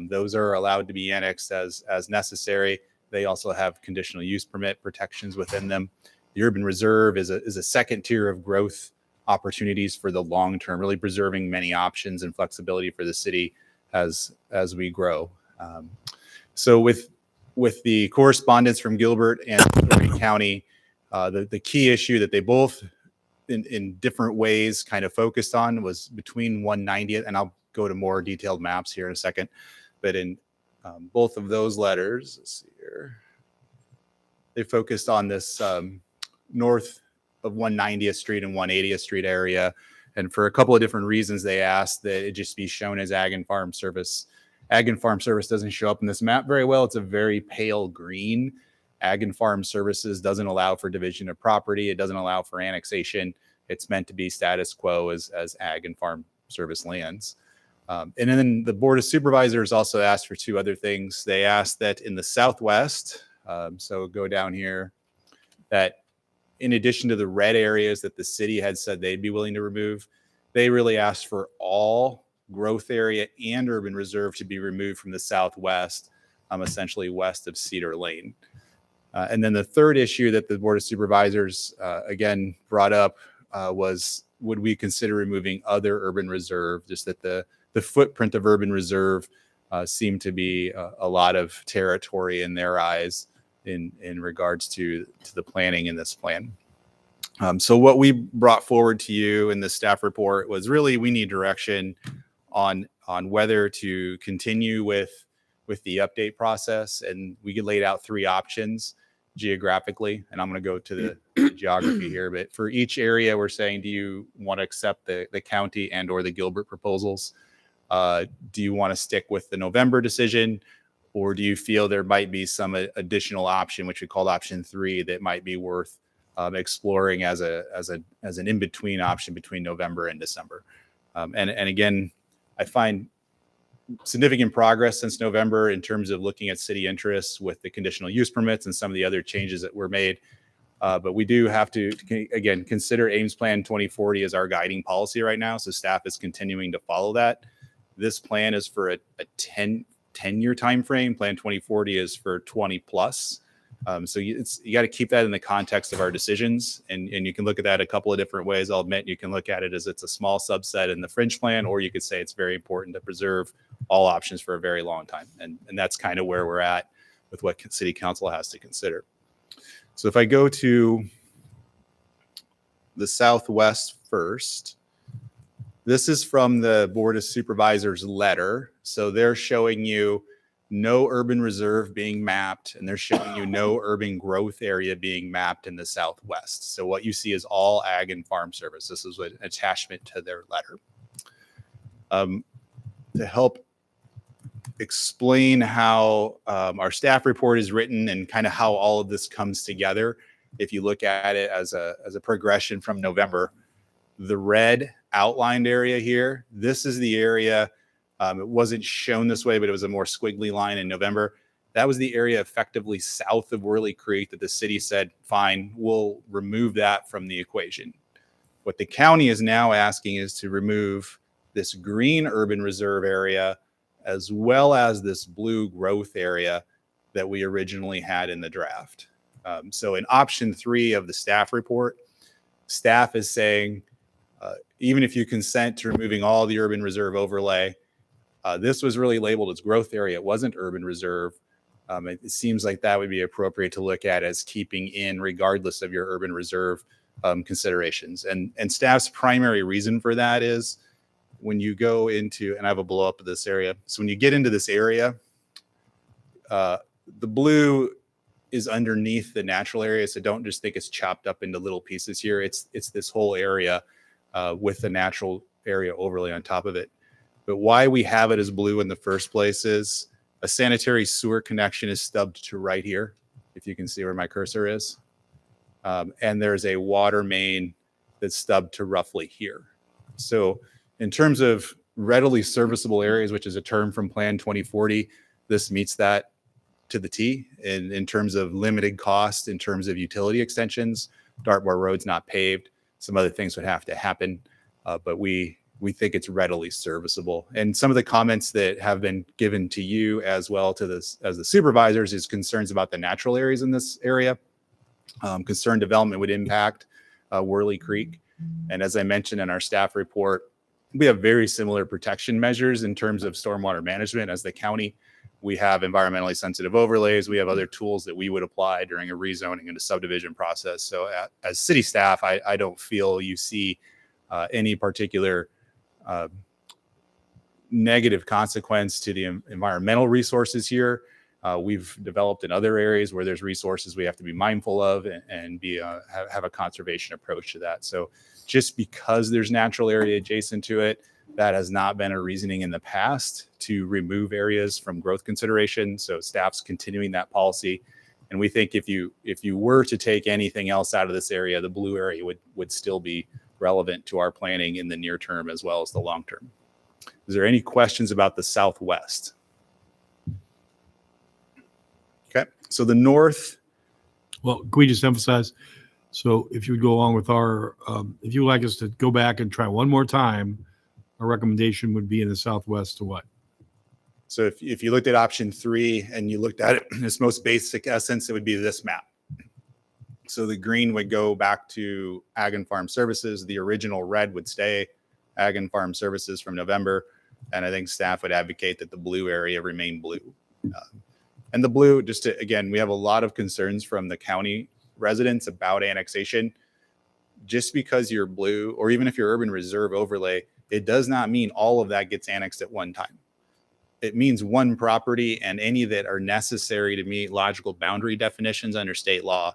Those are allowed to be annexed as necessary. They also have conditional use permit protections within them. The urban reserve is a second tier of growth opportunities for the long term, really preserving many options and flexibility for the city as we grow. So with the correspondence from Gilbert and Story County, the key issue that they both in different ways kind of focused on was between 190th, and I'll go to more detailed maps here in a second, but in both of those letters, let's see here, they focused on this north of 190th Street and 180th Street area. And for a couple of different reasons, they asked that it just be shown as Ag and Farm Service. Ag and Farm Service doesn't show up in this map very well. It's a very pale green. Ag and Farm Services doesn't allow for division of property. It doesn't allow for annexation. It's meant to be status quo as Ag and Farm Service lands. And then the Board of Supervisors also asked for two other things. They asked that in the southwest, so go down here, that in addition to the red areas that the city had said they'd be willing to remove, they really asked for all growth area and urban reserve to be removed from the southwest, essentially west of Cedar Lane. And then the third issue that the Board of Supervisors again brought up was, would we consider removing other urban reserve, just that the footprint of urban reserve seemed to be a lot of territory in their eyes in regards to the planning in this plan. So what we brought forward to you in the staff report was really, we need direction on whether to continue with the update process. And we laid out three options geographically, and I'm going to go to the geography here, but for each area, we're saying, do you want to accept the county and or the Gilbert proposals? Do you want to stick with the November decision, or do you feel there might be some additional option, which we called option 3, that might be worth exploring as an in-between option between November and December? And again, I find significant progress since November in terms of looking at city interests with the conditional use permits and some of the other changes that were made. But we do have to, again, consider Ames Plan 2040 as our guiding policy right now. So staff is continuing to follow that. This plan is for a 10-year time frame. Plan 2040 is for 20 plus. So you got to keep that in the context of our decisions. And you can look at that a couple of different ways. I'll admit you can look at it as it's a small subset in the fringe plan, or you could say it's very important to preserve all options for a very long time. And that's kind of where we're at with what city council has to consider. So if I go to the southwest first, this is from the Board of Supervisors letter. So they're showing you no urban reserve being mapped, and they're showing you no urban growth area being mapped in the southwest. So what you see is all Ag and Farm Service. This is an attachment to their letter. To help explain how our staff report is written and kind of how all of this comes together, if you look at it as a progression from November, the red outlined area here, this is the area. It wasn't shown this way, but it was a more squiggly line in November. That was the area effectively south of Whirly Creek that the city said, fine, we'll remove that from the equation. What the county is now asking is to remove this green urban reserve area as well as this blue growth area that we originally had in the draft. So in option 3 of the staff report, staff is saying, even if you consent to removing all the urban reserve overlay, this was really labeled as growth area. It wasn't urban reserve. It seems like that would be appropriate to look at as keeping in regardless of your urban reserve considerations. And staff's primary reason for that is when you go into, and I have a blow up of this area. So when you get into this area, The blue is underneath the natural area, so don't just think it's chopped up into little pieces here. It's this whole area with the natural area overlay on top of it. But why we have it as blue in the first place is a sanitary sewer connection is stubbed to right here, if you can see where my cursor is. And there's a water main that's stubbed to roughly here. So in terms of readily serviceable areas, which is a term from Plan 2040, this meets that to the T. And in terms of limited cost, in terms of utility extensions, Dartmoor Road's not paved. Some other things would have to happen, but we think it's readily serviceable. And some of the comments that have been given to you as well to this as the supervisors is concerns about the natural areas in this area. Concerned development would impact Whirly Creek. And as I mentioned in our staff report, we have very similar protection measures in terms of stormwater management as the county. We have environmentally sensitive overlays. We have other tools that we would apply during a rezoning and a subdivision process. So as city staff, I don't feel you see any particular negative consequence to the environmental resources here. We've developed in other areas where there's resources we have to be mindful of and be have a conservation approach to that. So just because there's natural area adjacent to it, that has not been a reasoning in the past to remove areas from growth consideration. So staff's continuing that policy. And we think if you were to take anything else out of this area, the blue area would still be relevant to our planning in the near term as well as the long term. Is there any questions about the Southwest? Okay, so the north. Well, can we just emphasize? So if you would go along with our, if you would like us to go back and try one more time, our recommendation would be in the Southwest to what? So if you looked at option 3 and you looked at it in its most basic essence, it would be this map. So the green would go back to Ag and Farm Services. The original red would stay Ag and Farm Services from November. And I think staff would advocate that the blue area remain blue. And the blue, just to, again, we have a lot of concerns from the county residents about annexation. Just because you're blue, or even if you're urban reserve overlay, it does not mean all of that gets annexed at one time. It means one property, and any that are necessary to meet logical boundary definitions under state law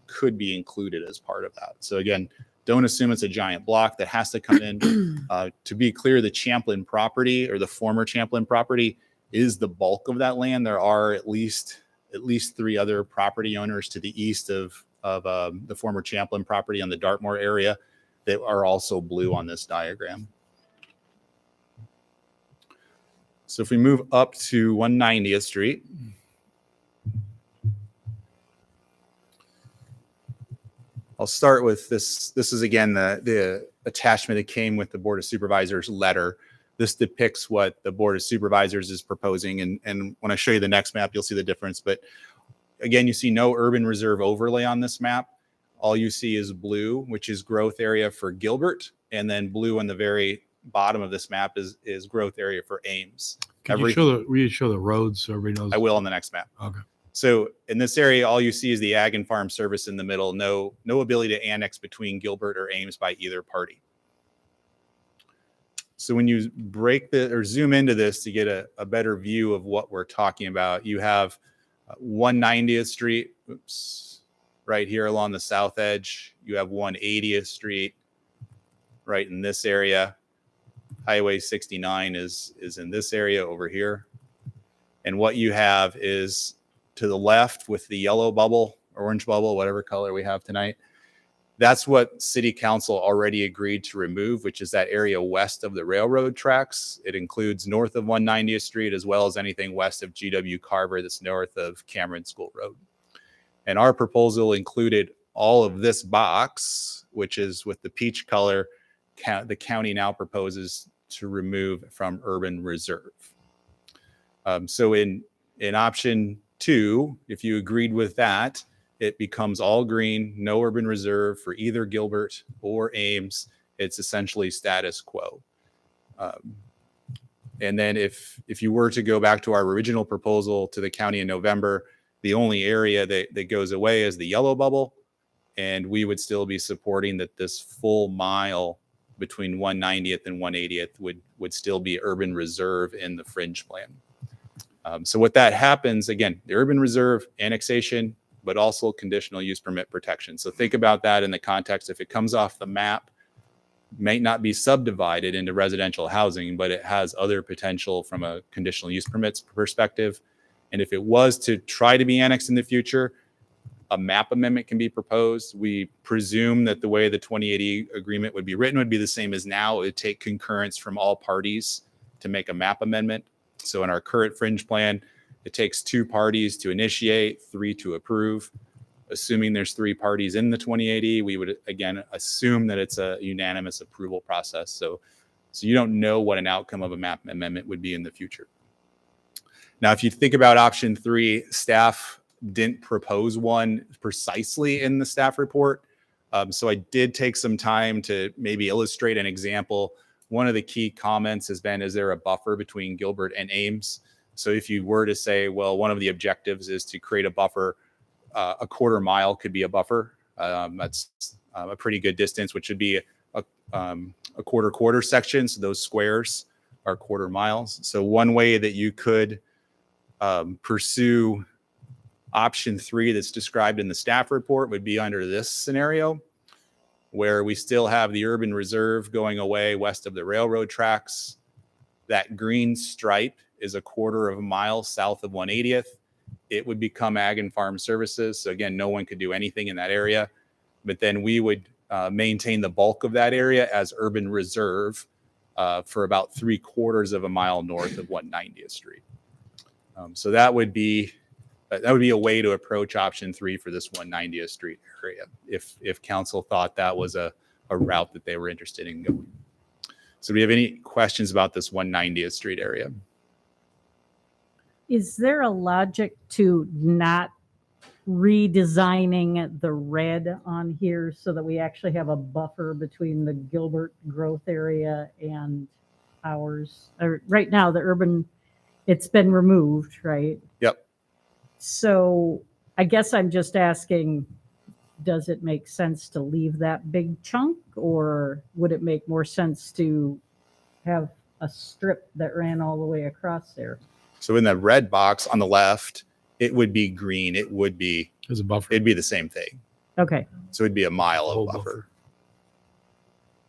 could be included as part of that. So again, don't assume it's a giant block that has to come in. To be clear, the Champlin property, or the former Champlin property, is the bulk of that land. There are at least 3 other property owners to the east of the former Champlin property on the Dartmoor area that are also blue on this diagram. So if we move up to 190th Street, I'll start with this. This is again the attachment that came with the Board of Supervisors letter. This depicts what the Board of Supervisors is proposing. And when I show you the next map, you'll see the difference. But again, you see no urban reserve overlay on this map. All you see is blue, which is growth area for Gilbert. And then blue on the very bottom of this map is growth area for Ames. Can you show the roads so everybody knows? I will on the next map. Okay. So in this area, all you see is the Ag and Farm Service in the middle. No ability to annex between Gilbert or Ames by either party. So when you zoom into this to get a better view of what we're talking about, you have 190th Street, right here along the south edge. You have 180th Street right in this area. Highway 69 is in this area over here. And what you have is to the left with the yellow bubble, orange bubble, whatever color we have tonight. That's what City Council already agreed to remove, which is that area west of the railroad tracks. It includes north of 190th Street, as well as anything west of GW Carver that's north of Cameron School Road. And our proposal included all of this box, which is with the peach color, the county now proposes to remove from urban reserve. So in option 2, if you agreed with that, it becomes all green, no urban reserve for either Gilbert or Ames. It's essentially status quo. And then if you were to go back to our original proposal to the county in November, the only area that goes away is the yellow bubble. And we would still be supporting that this full mile between 190th and 180th would still be urban reserve in the fringe plan. So what that happens, again, the urban reserve annexation, but also conditional use permit protection. So think about that in the context, if it comes off the map, might not be subdivided into residential housing, but it has other potential from a conditional use permits perspective. And if it was to try to be annexed in the future, a map amendment can be proposed. We presume that the way the 2080 agreement would be written would be the same as now. It would take concurrence from all parties to make a map amendment. So in our current fringe plan, it takes 2 parties to initiate, 3 to approve. Assuming there's 3 parties in the 2080, we would again assume that it's a unanimous approval process. So you don't know what an outcome of a map amendment would be in the future. Now, if you think about option 3, staff didn't propose one precisely in the staff report. So I did take some time to maybe illustrate an example. One of the key comments has been, is there a buffer between Gilbert and Ames? So if you were to say, well, one of the objectives is to create a buffer, a quarter mile could be a buffer. That's a pretty good distance, which would be a quarter section. So those squares are quarter miles. So one way that you could pursue option 3 that's described in the staff report would be under this scenario, where we still have the urban reserve going away west of the railroad tracks. That green stripe is a quarter of a mile south of 180th. It would become Ag and Farm Services. So again, no one could do anything in that area, but then we would maintain the bulk of that area as urban reserve for about 3/4 of a mile north of 190th Street. So that would be a way to approach option 3 for this 190th Street area, if council thought that was a route that they were interested in going. So do we have any questions about this 190th Street area? Is there a logic to not redesigning the red on here so that we actually have a buffer between the Gilbert growth area and ours? Right now, the urban, it's been removed, right? Yep. So I guess I'm just asking, does it make sense to leave that big chunk, or would it make more sense to have a strip that ran all the way across there? So in the red box on the left, it would be green. It would be, As a buffer. it'd be the same thing. Okay. So it'd be a mile Whole of buffer.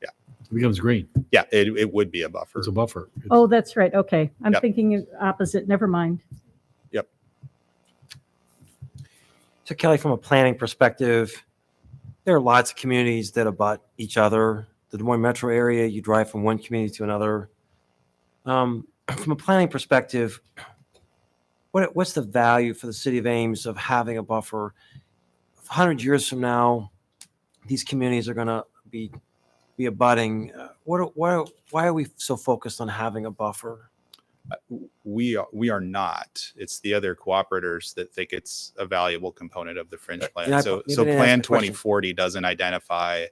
It becomes green. Yeah, it would be a buffer. It's a buffer. It's- Oh, that's right. Okay. I'm Yep. thinking opposite. Never mind. Yep. So Kelly, from a planning perspective, there are lots of communities that abut each other. The Des Moines metro area, you drive from one community to another. From a planning perspective, what's the value for the city of Ames of having a buffer? 100 years from now, these communities are going to be abutting. Why are we so focused on having a buffer? We are not. It's the other cooperators that think it's a valuable component of the fringe plan. Yeah, So maybe I didn't ask Plan the question. 2040 doesn't identify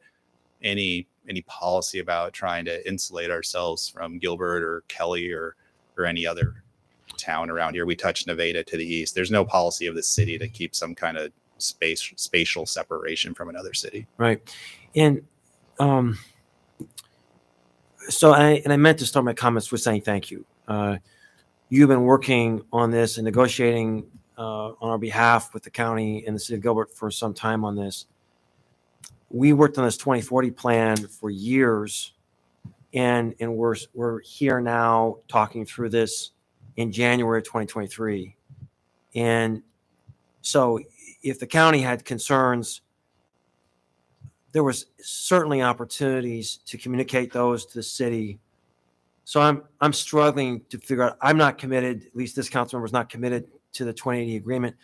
any policy about trying to insulate ourselves from Gilbert or Kelly or any other town around here. We touch Nevada to the east. There's no policy of the city to keep some kind of spatial separation from another city. Right. And so I meant to start my comments with saying thank you. You've been working on this and negotiating on our behalf with the county and the city of Gilbert for some time on this. We worked on this 2040 plan for years, and we're here now talking through this in January of 2023. And so if the county had concerns, there was certainly opportunities to communicate those to the city. So I'm struggling to figure out, I'm not committed, at least this council member is not committed to the 2080 agreement.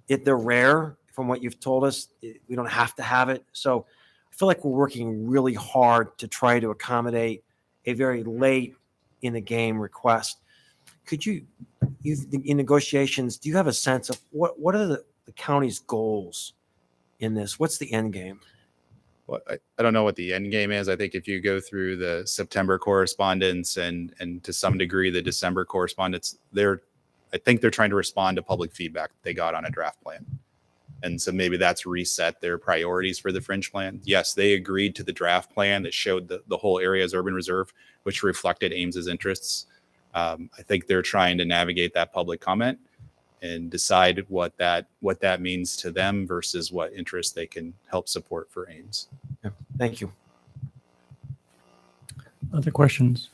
They're rare from what you've told us. We don't have to have it. So I feel like we're working really hard to try to accommodate a very late in the game request. Could you in negotiations, do you have a sense of what are the county's goals in this? What's the end game? Well, I don't know what the end game is. I think if you go through the September correspondence and to some degree the December correspondence, I think they're trying to respond to public feedback they got on a draft plan. And so maybe that's reset their priorities for the fringe plan. Yes, they agreed to the draft plan that showed the whole area as urban reserve, which reflected Ames's interests. I think they're trying to navigate that public comment and decide what that means to them versus what interest they can help support for Ames. Thank you. Other questions?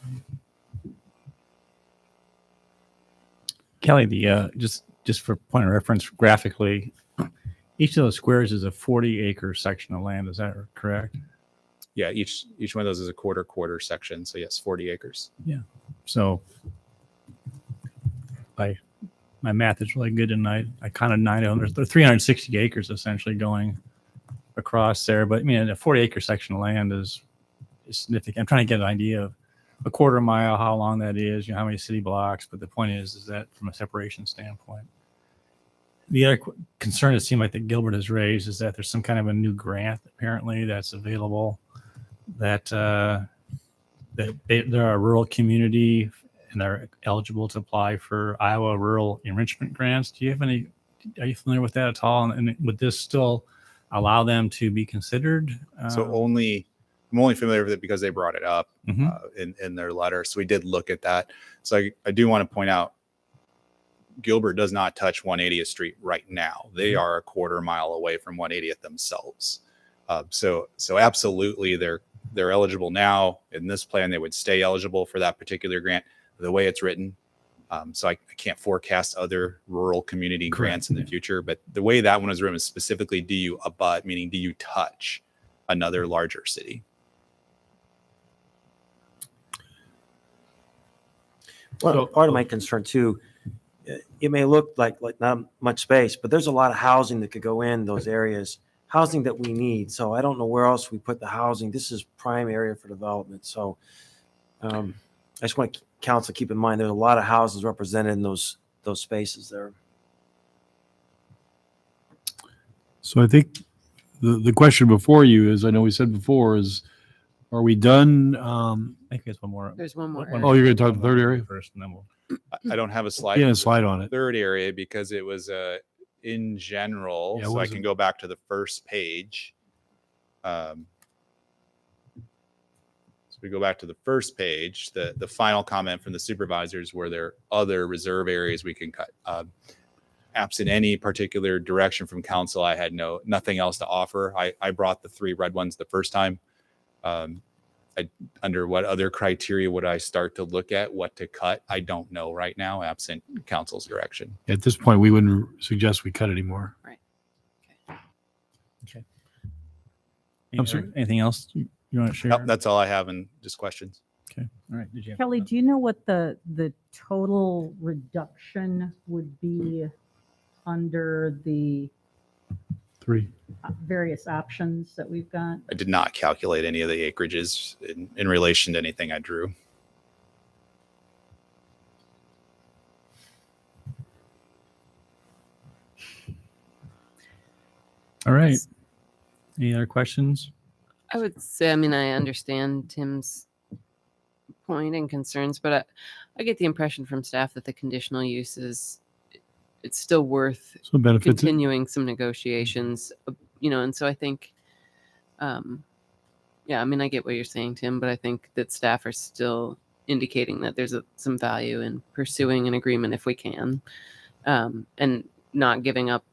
Kelly, the just for point of reference graphically, each of those squares is a 40-acre section of land. Is that correct? Yeah, each one of those is a quarter section. So yes, 40 acres. So my math is really good tonight. I counted 360 acres essentially going across there. But I mean, a 40-acre section of land is significant. I'm trying to get an idea of a quarter mile, how long that is, how many city blocks. But the point is that from a separation standpoint, the other concern it seemed like that Gilbert has raised is that there's some kind of a new grant apparently that's available that they're a rural community and they're eligible to apply for Iowa rural enrichment grants. Are you familiar with that at all? And would this still allow them to be considered? So I'm only familiar with it because they brought it up Mhm. in their letter. So we did look at that. So I do want to point out, Gilbert does not touch 180th Street right now. They are a quarter mile away from 180th themselves. So absolutely, they're eligible now. In this plan, they would stay eligible for that particular grant. The way it's written, so I can't forecast other rural community grants in the future. But the way that one is written is specifically, do you abut, meaning do you touch another larger city? Well, part of my concern too, it may look like not much space, but there's a lot of housing that could go in those areas, housing that we need. So I don't know where else we put the housing. This is prime area for development. So I just want council to keep in mind, there's a lot of houses represented in those spaces there. So I think the question before you is, I know we said before, is are we done? I think there's one more. There's one more. Oh, you're going to talk the third area? First, and then we'll. I don't have a slide. Yeah, for a the slide on it. Third area because it was in general. Yeah, so I was can it? go back to the first page. So we go back to the first page. The final comment from the supervisors were there other reserve areas we can cut. Absent any particular direction from council, I had nothing else to offer. I brought the 3 red ones the first time. Under what other criteria would I start to look at what to cut? I don't know right now, absent council's direction. At this point, we wouldn't suggest we cut anymore. I'm sorry? Anything else you want to share? Nope, that's all I have, and just questions. Okay. All right. Did you have Kelly, do you know what the total reduction would be under the 3. various options that we've got? I did not calculate any of the acreages in relation to anything I drew. All right. Any other questions? I would say, I mean, I understand Tim's point and concerns, but I get the impression from staff that the conditional use it's still worth Some benefits. continuing some negotiations, and so I think, yeah, I mean, I get what you're saying, Tim, but I think that staff are still indicating that there's some value in pursuing an agreement if we can, and not giving up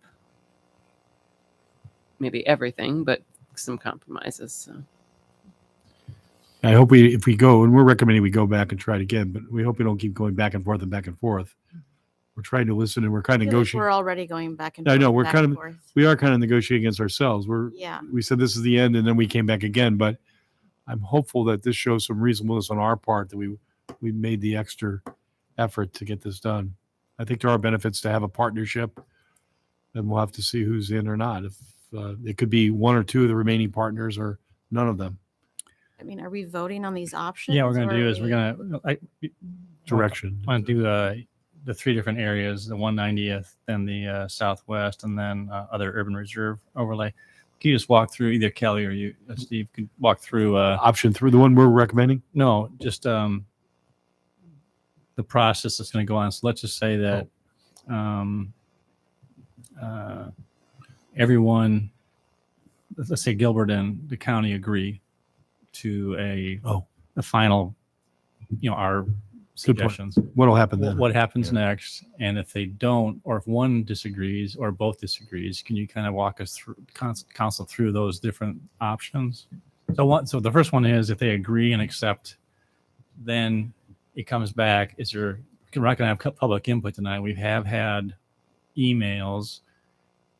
maybe everything, but some compromises. So. I hope if we go, and we're recommending we go back and try it again, but we hope we don't keep going back and forth and back and forth. We're trying to listen and we're kind of negotiating. We're already going back and I know, forth, we're back kind and of- forth. We are kind of negotiating against ourselves. Yeah. We said this is the end and then we came back again, but I'm hopeful that this shows some reasonableness on our part that we made the extra effort to get this done. I think there are benefits to have a partnership, and we'll have to see who's in or not. If it could be 1 or 2 of the remaining partners or none of them. I mean, are we voting on these options? Yeah, what we're going or to do are is we're going to Direction. want to do the 3 different areas, the 190th, then the southwest, and then other urban reserve overlay. Can you just walk through, either Kelly or you, Steve, could walk through? Option 3, the one we're recommending? No, just the process that's going to go on. So let's just say that everyone, let's say Gilbert and the county agree to a final, our suggestions. What'll happen then? What happens next? And if they don't, or if one disagrees or both disagrees, can you kind of walk us through, counsel through those different options? So the first one is if they agree and accept, then it comes back. We're not going to have public input tonight. We have had emails,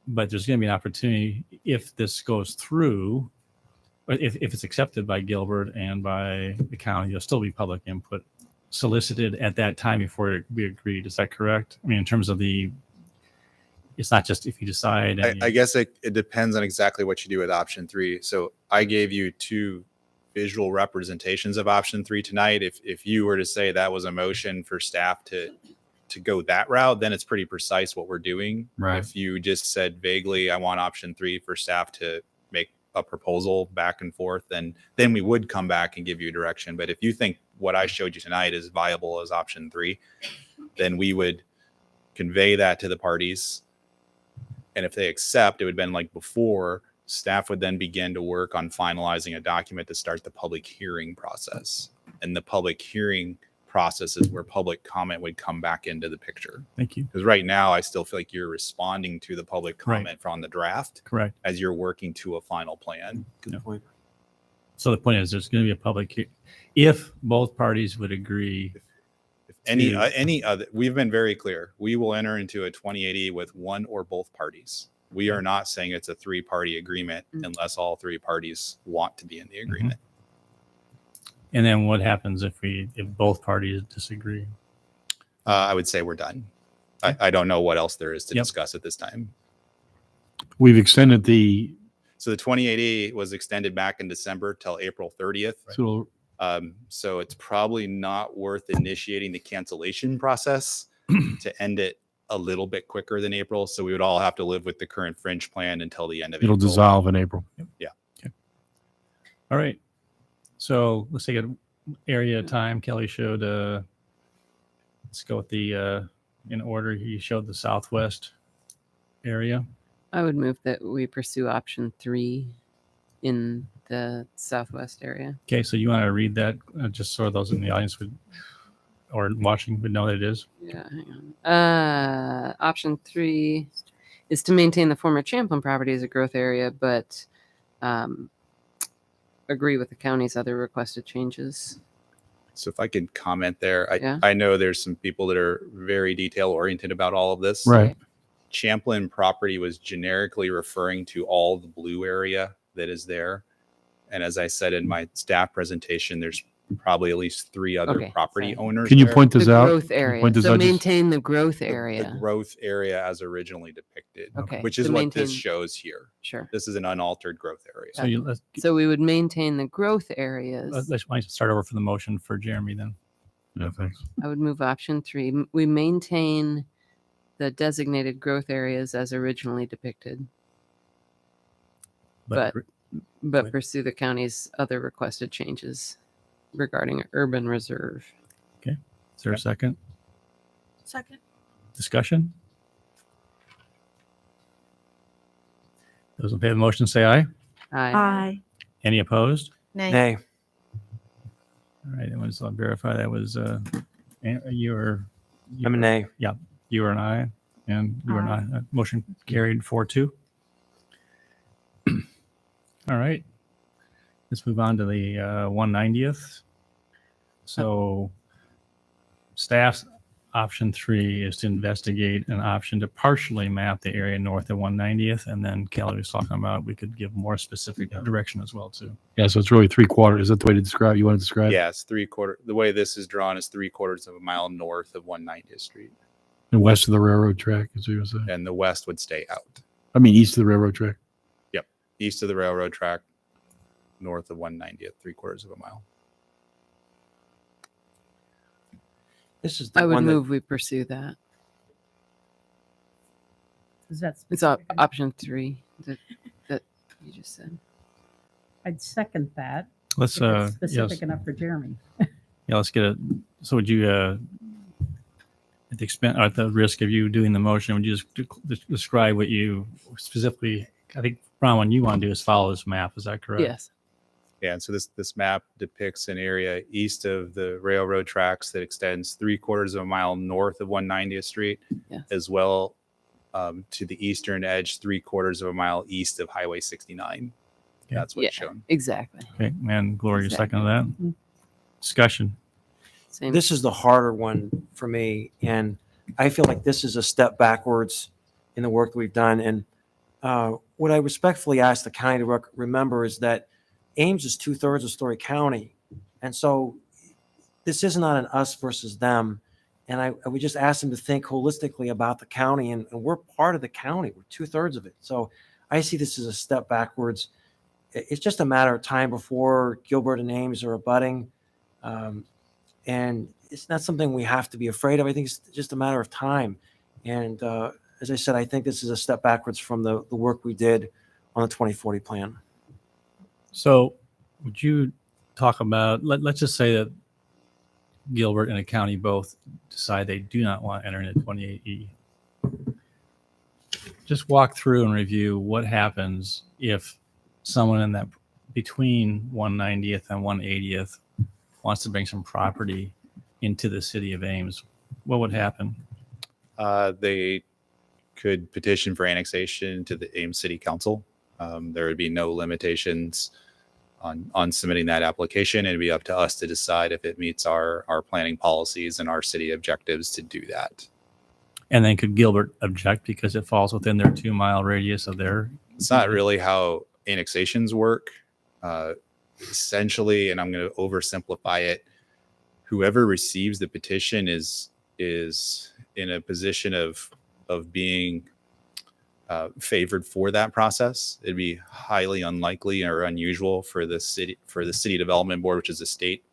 but there's going to be an opportunity if this goes through, or if it's accepted by Gilbert and by the county, there'll still be public input solicited at that time before we agreed. Is that correct? I mean, in terms of it's not just if you decide. I guess it depends on exactly what you do with option 3. So I gave you 2 visual representations of option 3 tonight. If you were to say that was a motion for staff to go that route, then it's pretty precise what we're doing. Right. If you just said vaguely, I want option 3 for staff to make a proposal back and forth, then we would come back and give you direction. But if you think what I showed you tonight is viable as option 3, then we would convey that to the parties. And if they accept, it would have been like before, staff would then begin to work on finalizing a document to start the public hearing process. And the public hearing process is where public comment would come back into the picture. Thank you. Because right now, I still feel like you're responding to the public comment from the draft Correct. as you're working to a final plan. Good point. So the point is there's going to be a public hearing. If both parties would agree. If any other, we've been very clear. We will enter into a 2080 with one or both parties. We are not saying it's a 3-party agreement unless all 3 parties want to be in the agreement. And then what happens if both parties disagree? I would say we're done. I don't know what else there is to discuss at this time. We've extended the. So the 2080 was extended back in December till April 30th. So So it's probably not worth initiating the cancellation process to end it a little bit quicker than April. So we would all have to live with the current fringe plan until the end of it'll April. dissolve in April. Yeah. Okay. All right. So let's take an area at a time. Kelly showed, let's go with the, in order, he showed the southwest area. I would move that we pursue option 3 in the southwest area. Okay, so you want to read that just so those in the audience would, or watching would know what it is? Yeah, hang on. Option 3 is to maintain the former Champlin property as a growth area, but agree with the county's other requested changes. So if I could comment there, Yeah. I know there's some people that are very detail oriented about all of this. Right. Champlin property was generically referring to all the blue area that is there. And as I said in my staff presentation, there's probably at least 3 other Okay, property sorry. owners. Can you there. point this The out? growth area. Point this So out just- maintain the growth The area. growth area as originally depicted, Okay, which so is what this maintain- shows here. Sure. This is an unaltered growth area. So let's So we would maintain the growth areas. let's start over for the motion for Jeremy then. Yeah, thanks. I would move option 3. We maintain the designated growth areas as originally depicted, but Right. pursue the county's other requested changes regarding urban reserve. Is there a second Second. discussion? Those in favor of the motion say aye. Aye. Any opposed? Nay. Nay. All right, I'll verify that was you were I'm a nay. you were an aye, and you were Aye. an aye. Motion carried 4-2. All right, let's move on to the 190th. So staff's option 3 is to investigate an option to partially map the area north of 190th, and then Kelly was talking about we could give more specific direction as well too. Yeah, so it's really 3/4. Is that the way to describe? You want to describe? Yes, 3/4. The way this is drawn is 3/4 of a mile north of 190th Street, And west of the railroad track, is what you're saying. and the west would stay out. I mean, east of the railroad track. East of the railroad track, north of 190th, 3/4 of a mile. This is the I would one that move we pursue that. Is that It's specific enough? option 3 that you just said. I'd second that. Let's If it's specific yes, enough for Jeremy. yeah, let's get it. So would you at the expense, or at the risk of you doing the motion, would you just describe what you specifically? I think Ron, what you want to do is follow this map. Is that correct? Yes. Yeah, and so this map depicts an area east of the railroad tracks that extends 3/4 of a mile north of 190th Street, Yes. as well to the eastern edge, 3/4 of a mile east of Highway 69. Okay. That's what's shown. Exactly. Okay, and Gloria, Exactly. second to that. Discussion. Same. This is the harder one for me, and I feel like this is a step backwards in the work that we've done. And what I respectfully ask the county to remember is that Ames is 2/3 of Story County, and so this is not an us versus them. And I would just ask them to think holistically about the county, and we're part of the county. We're 2/3 of it. So I see this as a step backwards. It's just a matter of time before Gilbert and Ames are abutting. And it's not something we have to be afraid of. I think it's just a matter of time. And as I said, I think this is a step backwards from the work we did on the 2040 plan. So would you talk about, let's just say that Gilbert and the county both decide they do not want to enter into 28E. Just walk through and review what happens if someone in that between 190th and 180th wants to bring some property into the city of Ames. What would happen? They could petition for annexation to the Ames City Council. There would be no limitations on submitting that application. It'd be up to us to decide if it meets our planning policies and our city objectives to do that. And then could Gilbert object because it falls within their 2-mile radius of their? It's not really how annexations work. Essentially, and I'm going to oversimplify it, whoever receives the petition is in a position of being favored for that process. It'd be highly unlikely or unusual for the city development board, which is a state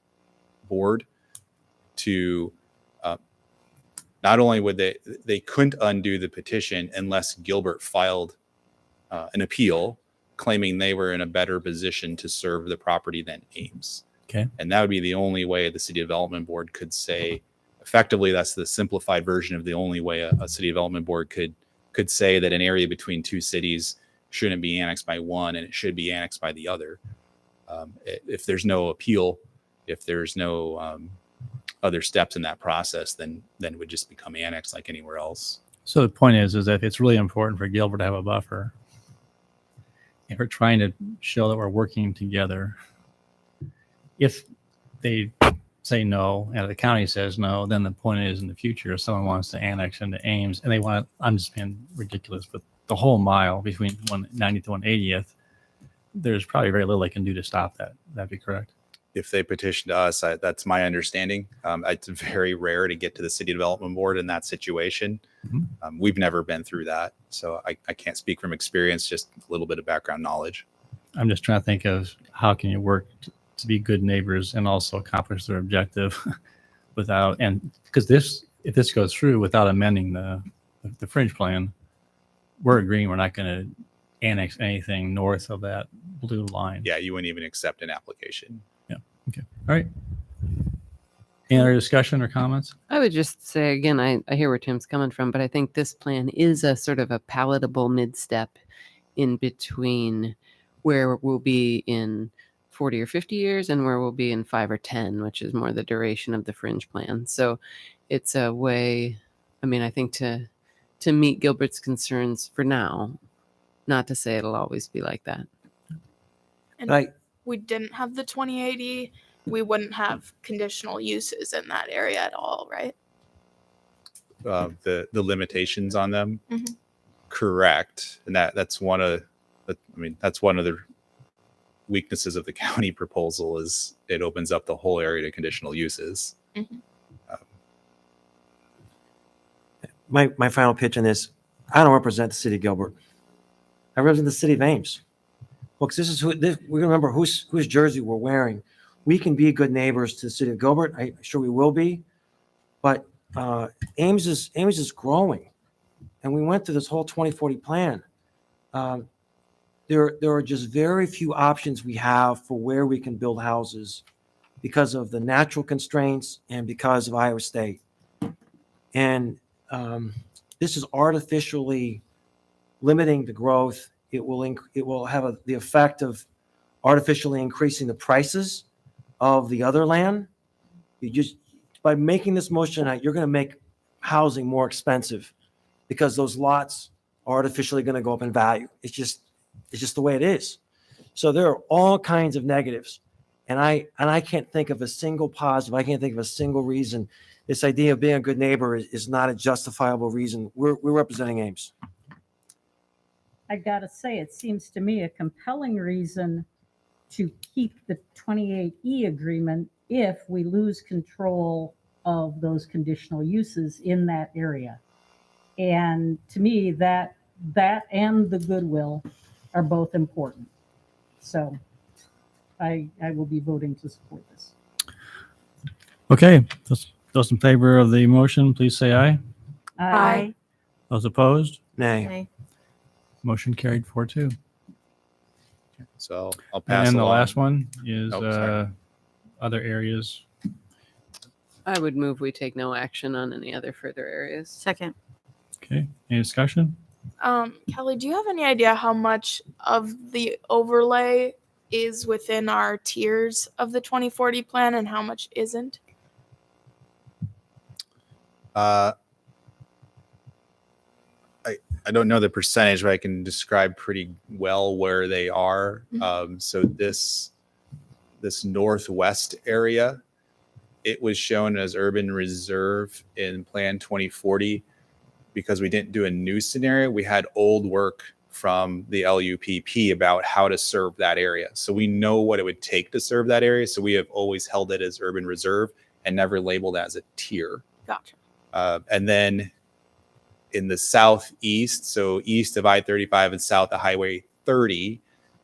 board, to not only would they couldn't undo the petition unless Gilbert filed an appeal claiming they were in a better position to serve the property than Ames. Okay. And that would be the only way the city development board could say, effectively, that's the simplified version of the only way a city development board could say that an area between two cities shouldn't be annexed by one and it should be annexed by the other. If there's no appeal, if there's no other steps in that process, then it would just become annexed like anywhere else. So the point is that it's really important for Gilbert to have a buffer. If we're trying to show that we're working together, if they say no and the county says no, then the point is in the future, if someone wants to annex into Ames and they want to, I'm just being ridiculous, but the whole mile between 190th to 180th, there's probably very little they can do to stop that. That'd be correct. If they petition to us, that's my understanding. It's very rare to get to the city development board in that situation. Mhm. We've never been through that. So I can't speak from experience, just a little bit of background knowledge. I'm just trying to think of how can you work to be good neighbors and also accomplish their objective without, and because if this goes through without amending the fringe plan, we're agreeing we're not going to annex anything north of that blue line. Yeah, you wouldn't even accept an application. Okay. All right. Any other discussion or comments? I would just say again, I hear where Tim's coming from, but I think this plan is a sort of a palatable mid-step in between where we'll be in 40 or 50 years and where we'll be in 5 or 10, which is more the duration of the fringe plan. So it's a way, I mean, I think to meet Gilbert's concerns for now, not to say it'll always be like that. And I, We didn't have the 2080, we wouldn't have conditional uses in that area at all, right? The limitations on them, Mhm. correct, and that's one of the weaknesses of the county proposal is it opens up the whole area to conditional uses. Mhm. my final pitch on this, I don't represent the city of Gilbert. I represent the city of Ames. Well, because this is we remember whose jersey we're wearing. We can be good neighbors to the city of Gilbert. I'm sure we will be. But Ames is growing. And we went through this whole 2040 plan. There are just very few options we have for where we can build houses because of the natural constraints and because of Iowa State. And this is artificially limiting the growth. It will have the effect of artificially increasing the prices of the other land. You just, by making this motion tonight, you're going to make housing more expensive because those lots are artificially going to go up in value. It's just the way it is. So there are all kinds of negatives. And I can't think of a single positive. I can't think of a single reason. This idea of being a good neighbor is not a justifiable reason. We're representing Ames. I gotta say, it seems to me a compelling reason to keep the 28E agreement if we lose control of those conditional uses in that area. And to me, that and the goodwill are both important. So I will be voting to support this. Okay, those in favor of the motion, please say aye. Aye. Those opposed, Nay. Okay. motion carried 4-2. So I'll And pass then the along. last one is Oh, sorry. other areas. I would move we take no action on any other further areas. Second. Okay, any discussion? Kelly, do you have any idea how much of the overlay is within our tiers of the 2040 plan and how much isn't? I don't know the percentage, but I can describe pretty well where they are. So this northwest area, it was shown as urban reserve in Plan 2040 because we didn't do a new scenario. We had old work from the LUPP about how to serve that area. So we know what it would take to serve that area. So we have always held it as urban reserve and never labeled as a tier. Gotcha. And then in the southeast, so east of I-35 and south of Highway 30,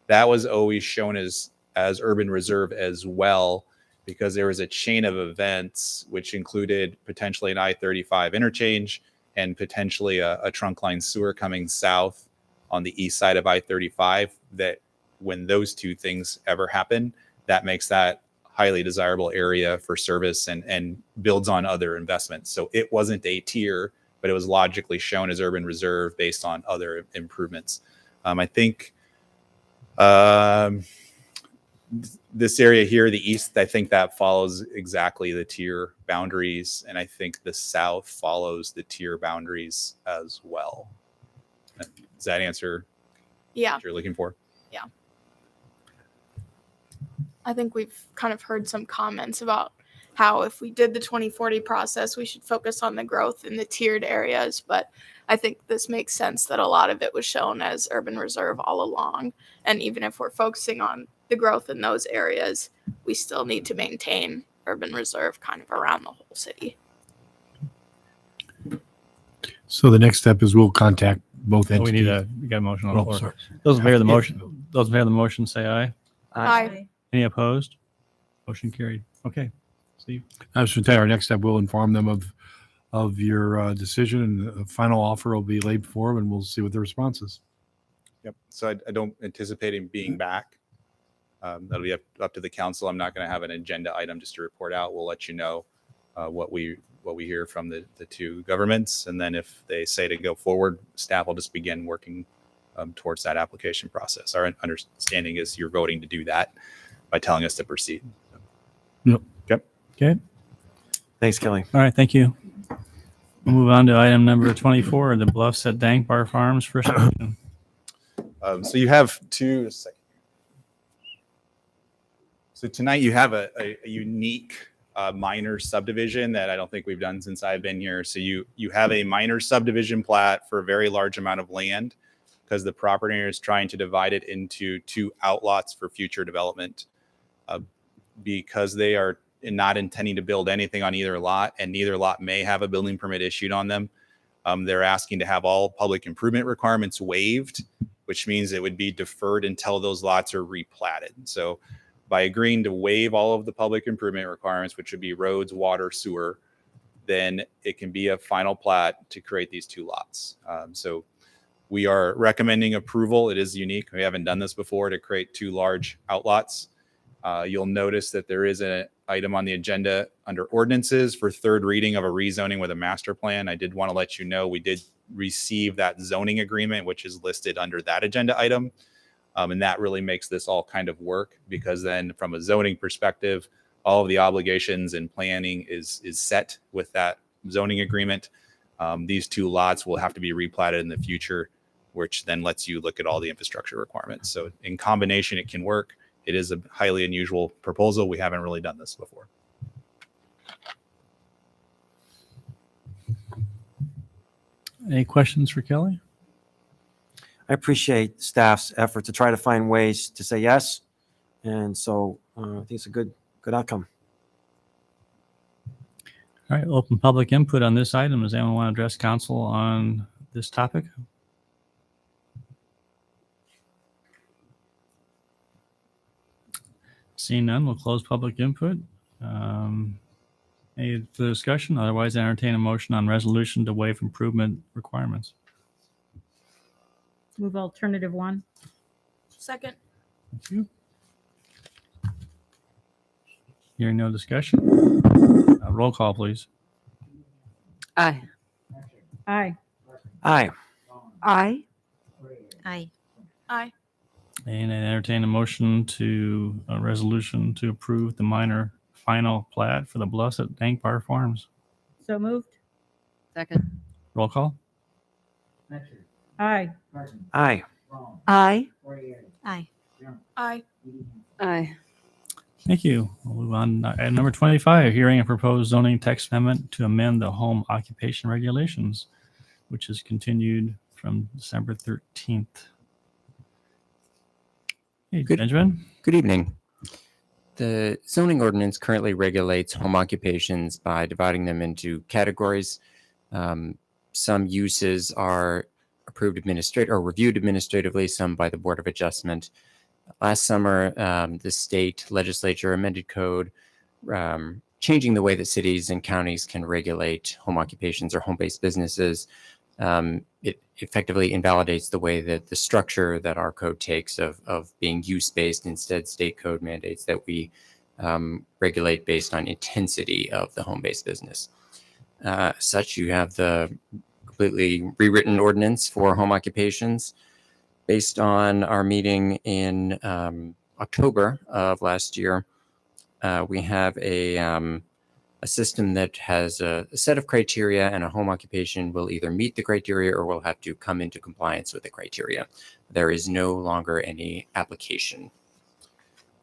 that was always shown as urban reserve as well, because there was a chain of events which included potentially an I-35 interchange and potentially a trunk line sewer coming south on the east side of I-35, that when those two things ever happen, that makes that highly desirable area for service and builds on other investments. So it wasn't a tier, but it was logically shown as urban reserve based on other improvements. I think this area here, the east, I think that follows exactly the tier boundaries, and I think the south follows the tier boundaries as well. Does that answer Yeah. what you're looking for? I think we've kind of heard some comments about how if we did the 2040 process, we should focus on the growth in the tiered areas. But I think this makes sense that a lot of it was shown as urban reserve all along. And even if we're focusing on the growth in those areas, we still need to maintain urban reserve kind of around the whole city. So the next step is we'll contact both We entities. we got a motion on the Oh, floor. sorry. Those in favor of the motion, say aye. Aye. Any opposed? Motion carried. Okay, Steve. I was going to tell you, our next step, we'll inform them of your decision, and the final offer will be laid before them, and we'll see what the response is. Yep. So I don't anticipate him being back. That'll be up to the council. I'm not going to have an agenda item just to report out. We'll let you know what we hear from the two governments, and then if they say to go forward, staff will just begin working towards that application process. Our understanding is you're voting to do that by telling us to proceed. Yep. Yep. Okay. Thanks, Kelly. All right. Thank you. We'll move on to item number 24, the Bluffs at Dankbar Farms First Division. So you have two. So tonight you have a unique minor subdivision that I don't think we've done since I've been here. So you have a minor subdivision plat for a very large amount of land because the property owner is trying to divide it into two outlots for future development. Because they are not intending to build anything on either lot, and neither lot may have a building permit issued on them. They're asking to have all public improvement requirements waived, which means it would be deferred until those lots are replatted. So by agreeing to waive all of the public improvement requirements, which would be roads, water, sewer, then it can be a final plat to create these two lots. So we are recommending approval. It is unique. We haven't done this before, to create two large outlots. You'll notice that there is an item on the agenda under ordinances for third reading of a rezoning with a master plan. I did want to let you know we did receive that zoning agreement, which is listed under that agenda item. And that really makes this all kind of work, because then from a zoning perspective, all of the obligations and planning is set with that zoning agreement. These two lots will have to be replatted in the future, which then lets you look at all the infrastructure requirements. So in combination, it can work. It is a highly unusual proposal. We haven't really done this before. Any questions for Kelly? I appreciate staff's effort to try to find ways to say yes. And so I think it's a good outcome. All right, open public input on this item. Does anyone want to address council on this topic? Seeing none, we'll close public input. Any further discussion? Otherwise, entertain a motion on resolution to waive improvement requirements. Move alternative 1. Second. Thank you. Hearing no discussion. Roll call, please. Aye. Aye. Aye. Aye. Aye. And I entertain a motion to a resolution to approve the minor final plat for the Bluffs at Dankbar Farms. So moved. Second. Roll call. Aye. Aye. Aye. Aye. Aye. Thank you. We'll move on. At number 25, hearing a proposed zoning text amendment to amend the home occupation regulations, which is continued from December 13th. Hey, Good. Benjamin. Good evening. The zoning ordinance currently regulates home occupations by dividing them into categories. Some uses are approved or reviewed administratively, some by the Board of Adjustment. Last summer, the state legislature amended code, changing the way that cities and counties can regulate home occupations or home-based businesses. It effectively invalidates the way that the structure that our code takes of being use-based. Instead, state code mandates that we regulate based on intensity of the home-based business. Such, you have the completely rewritten ordinance for home occupations. Based on our meeting in October of last year, we have a system that has a set of criteria, and a home occupation will either meet the criteria or will have to come into compliance with the criteria. There is no longer any application.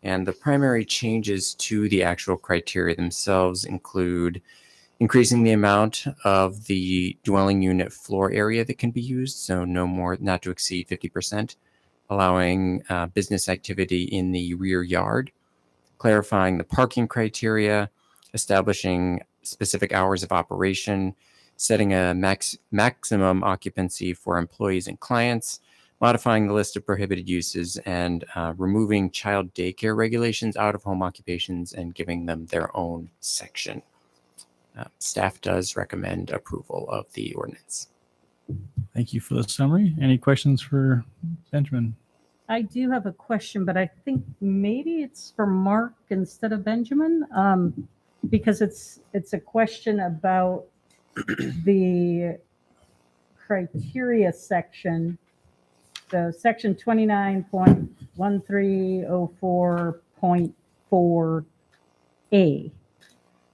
And the primary changes to the actual criteria themselves include increasing the amount of the dwelling unit floor area that can be used, so not to exceed 50%, allowing business activity in the rear yard, clarifying the parking criteria, establishing specific hours of operation, setting a maximum occupancy for employees and clients, modifying the list of prohibited uses, and removing child daycare regulations out of home occupations and giving them their own section. Staff does recommend approval of the ordinance. Thank you for the summary. Any questions for Benjamin? I do have a question, but I think maybe it's for Mark instead of Benjamin, because it's a question about the criteria section. So section 29.1304.4A,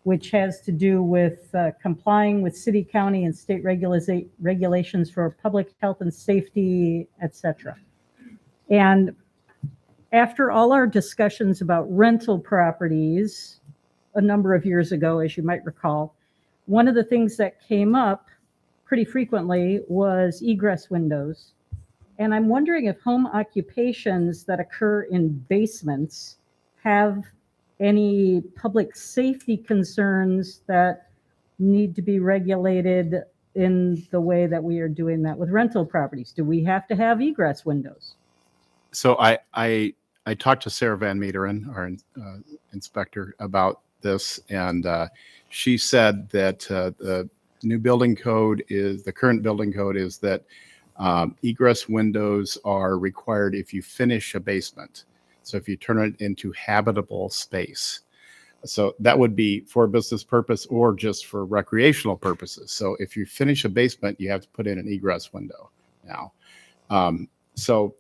which has to do with complying with city, county, and state regulations for public health and safety, etc. And after all our discussions about rental properties a number of years ago, as you might recall, one of the things that came up pretty frequently was egress windows. And I'm wondering if home occupations that occur in basements have any public safety concerns that need to be regulated in the way that we are doing that with rental properties. Do we have to have egress windows? So I talked to Sarah Van Meteren, our inspector, about this, and she said that the current building code is that egress windows are required if you finish a basement. So if you turn it into habitable space. So that would be for a business purpose or just for recreational purposes. So if you finish a basement, you have to put in an egress window now. So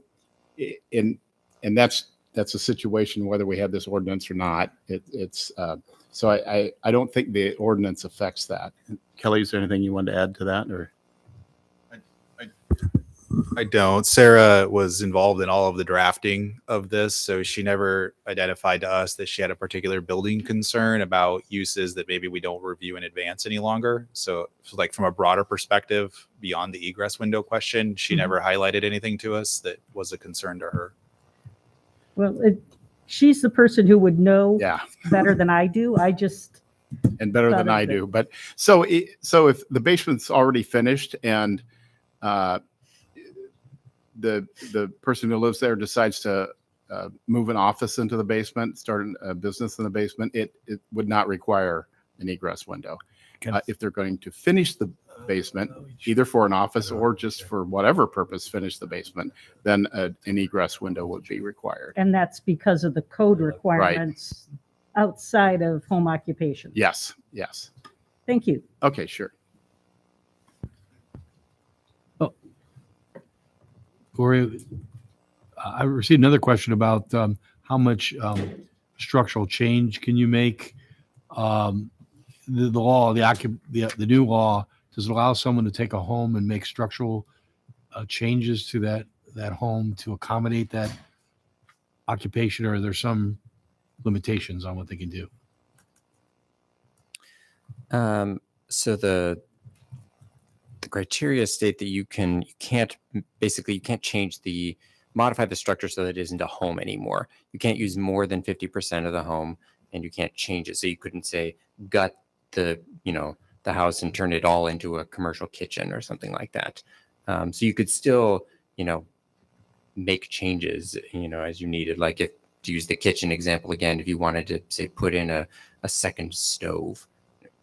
in and that's a situation whether we have this ordinance or not. So I don't think the ordinance affects that. Kelly, is there anything you want to add to that, or? I don't. Sarah was involved in all of the drafting of this, so she never identified to us that she had a particular building concern about uses that maybe we don't review in advance any longer. So like from a broader perspective, beyond the egress window question, she never highlighted anything to us that was a concern to her. Well, she's the person who would know Yeah. better than I do. I just And better thought than of I it. do. But so if the basement's already finished and the person who lives there decides to move an office into the basement, start a business in the basement, it would not require an egress window. If they're going to finish the basement, either for an office or just for whatever purpose, finish the basement, then an egress window would be required. And that's because of the code requirements outside of home occupation. Yes. Yes. Thank you. Okay, sure. Corey, I received another question about how much structural change can you make? The law, the new law, does it allow someone to take a home and make structural changes to that home to accommodate that occupation, or are there some limitations on what they can do? So the criteria state that you can't modify the structure so that it isn't a home anymore. You can't use more than 50% of the home, and you can't change it. So you couldn't say gut the house and turn it all into a commercial kitchen or something like that. So you could still make changes as you needed. Like, if to use the kitchen example again, if you wanted to say put in a second stove,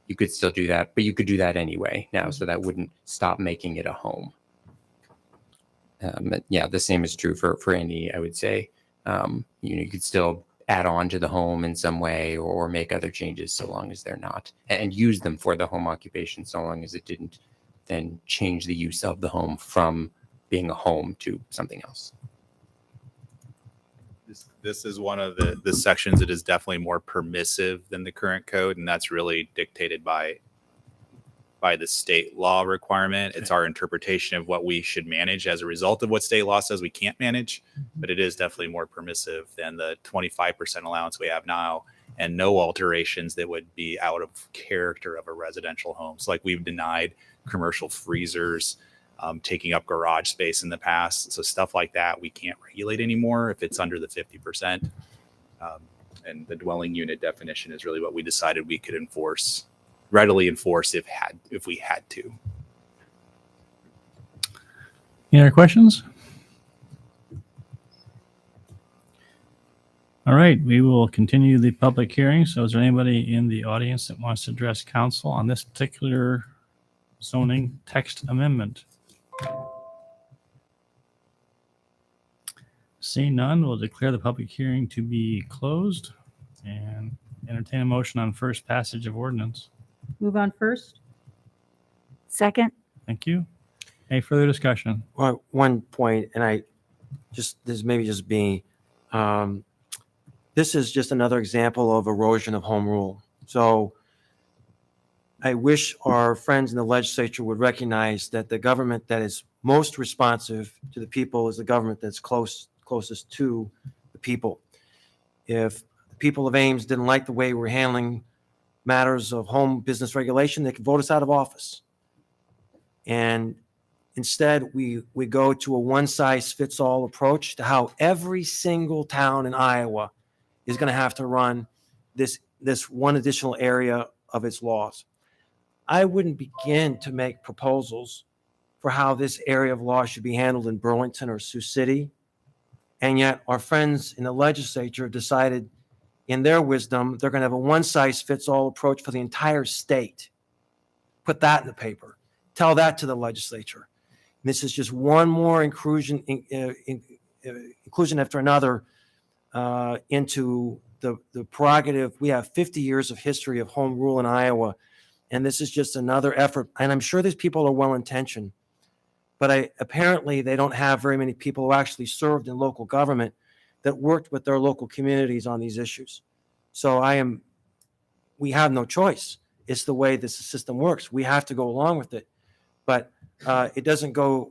you could still do that, but you could do that anyway now, so that wouldn't stop making it a home. The same is true for any, I would say. You could still add on to the home in some way or make other changes, so long as they're not, and use them for the home occupation, so long as it didn't then change the use of the home from being a home to something else. This is one of the sections that is definitely more permissive than the current code, and that's really dictated by the state law requirement. It's our interpretation of what we should manage as a result of what state law says we can't manage, but it is definitely more permissive than the 25% allowance we have now, and no alterations that would be out of character of a residential home. So like, we've denied commercial freezers, taking up garage space in the past. So stuff like that, we can't regulate anymore if it's under the 50%. And the dwelling unit definition is really what we decided we could readily enforce if we had to. Any other questions? All right, we will continue the public hearing. So is there anybody in the audience that wants to address council on this particular zoning text amendment? Seeing none, we'll declare the public hearing to be closed and entertain a motion on first passage of ordinance. Move on first. Second. Thank you. Any further discussion? Well, one point, and this maybe just being, this is just another example of erosion of home rule. So I wish our friends in the legislature would recognize that the government that is most responsive to the people is the government that's closest to the people. If the people of Ames didn't like the way we're handling matters of home business regulation, they could vote us out of office. And instead, we go to a one-size-fits-all approach to how every single town in Iowa is going to have to run this one additional area of its laws. I wouldn't begin to make proposals for how this area of law should be handled in Burlington or Sioux City. And yet our friends in the legislature decided, in their wisdom, they're going to have a one-size-fits-all approach for the entire state. Put that in the paper. Tell that to the legislature. And this is just one more inclusion after another into the prerogative. We have 50 years of history of home rule in Iowa, and this is just another effort. And I'm sure these people are well-intentioned, but apparently they don't have very many people who actually served in local government that worked with their local communities on these issues. So we have no choice. It's the way this system works. We have to go along with it, but it doesn't go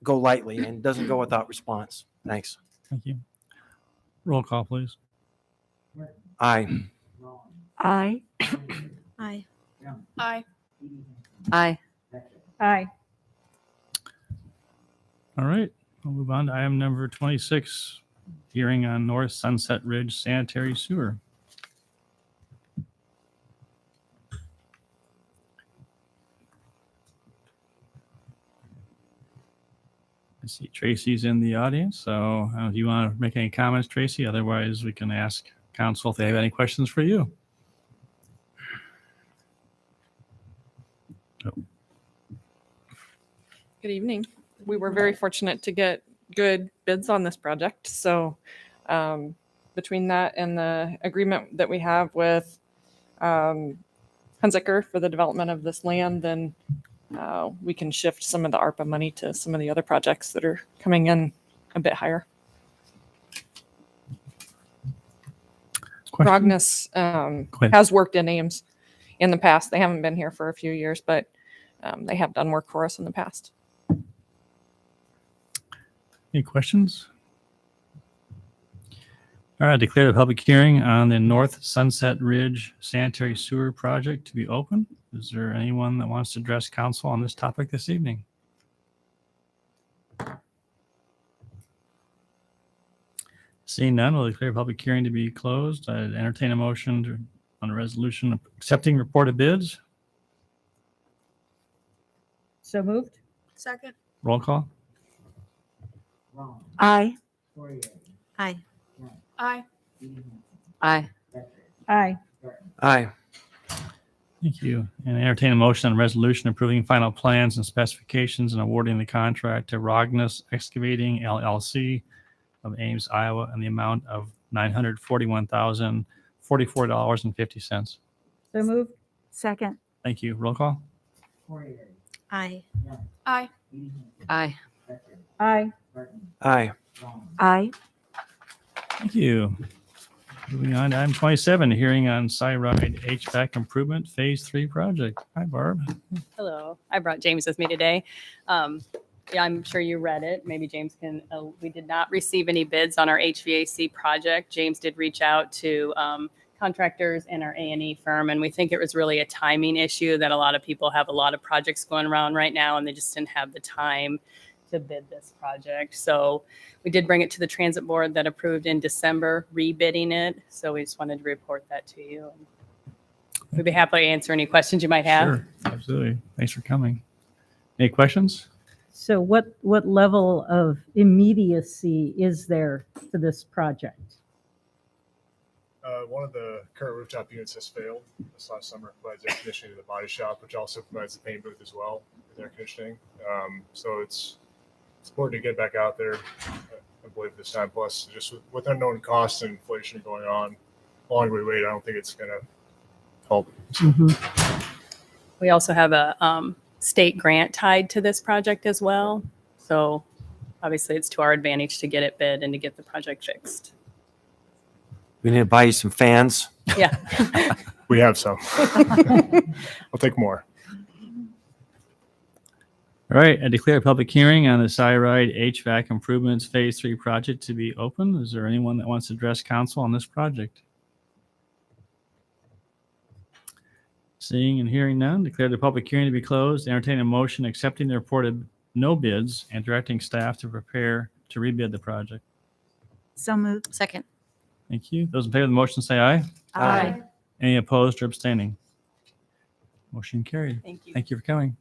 lightly and doesn't go without response. Thanks. Thank you. Roll call, please. Aye. Aye. Aye. Aye. Aye. Aye. All right, we'll move on to item number 26, hearing on North Sunset Ridge sanitary sewer. I see Tracy's in the audience, so do you want to make any comments, Tracy? Otherwise, we can ask council if they have any questions for you. Good evening. We were very fortunate to get good bids on this project. So between that and the agreement that we have with Hunziker for the development of this land, then we can shift some of the ARPA money to some of the other projects that are coming in a bit higher. Rognus has worked in Ames in the past. They haven't been here for a few years, but they have done work for us in the past. Any questions? All right, I declare the public hearing on the North Sunset Ridge sanitary sewer project to be open. Is there anyone that wants to address council on this topic this evening? Seeing none, we'll declare public hearing to be closed. I entertain a motion on a resolution accepting reported bids. So moved. Second. Roll call. Aye. Aye. Aye. Aye. Aye. Aye. Thank you. And entertain a motion on resolution approving final plans and specifications and awarding the contract to Rognus Excavating LLC of Ames, Iowa, in the amount of $941,044.50. So moved. Second. Thank you. Roll call. Aye. Aye. Aye. Aye. Aye. Aye. Thank you. Moving on to item 27, hearing on Cyride HVAC Improvement Phase 3 project. Hi, Barb. Hello. I brought James with me today. Yeah, I'm sure you read it. Maybe James can. We did not receive any bids on our HVAC project. James did reach out to contractors and our A&E firm, and we think it was really a timing issue that a lot of people have a lot of projects going around right now, and they just didn't have the time to bid this project. So we did bring it to the transit board that approved in December, rebidding it. So we just wanted to report that to you. We'd be happy to answer any questions you might have. Sure, absolutely. Thanks for coming. Any questions? So what level of immediacy is there for this project? One of the current rooftop units has failed this last summer, provides air conditioning to the body shop, which also provides the paint booth as well with air conditioning. So it's important to get back out there, I believe, this time. Plus, just with unknown costs and inflation going on, the longer we wait, I don't think it's going to help. We also have a state grant tied to this project as well. So obviously it's to our advantage to get it bid and to get the project fixed. We need to buy you some fans. Yeah. We have some. I'll take more. All right, I declare a public hearing on the Cyride HVAC Improvements Phase 3 project to be open. Is there anyone that wants to address council on this project? Seeing and hearing none, declare the public hearing to be closed. Entertain a motion accepting the reported no bids and directing staff to prepare to rebid the project. So moved. Second. Thank you. Those in favor of the motion say aye. Aye. Any opposed or abstaining? Motion carried. Thank you. Thank you for coming.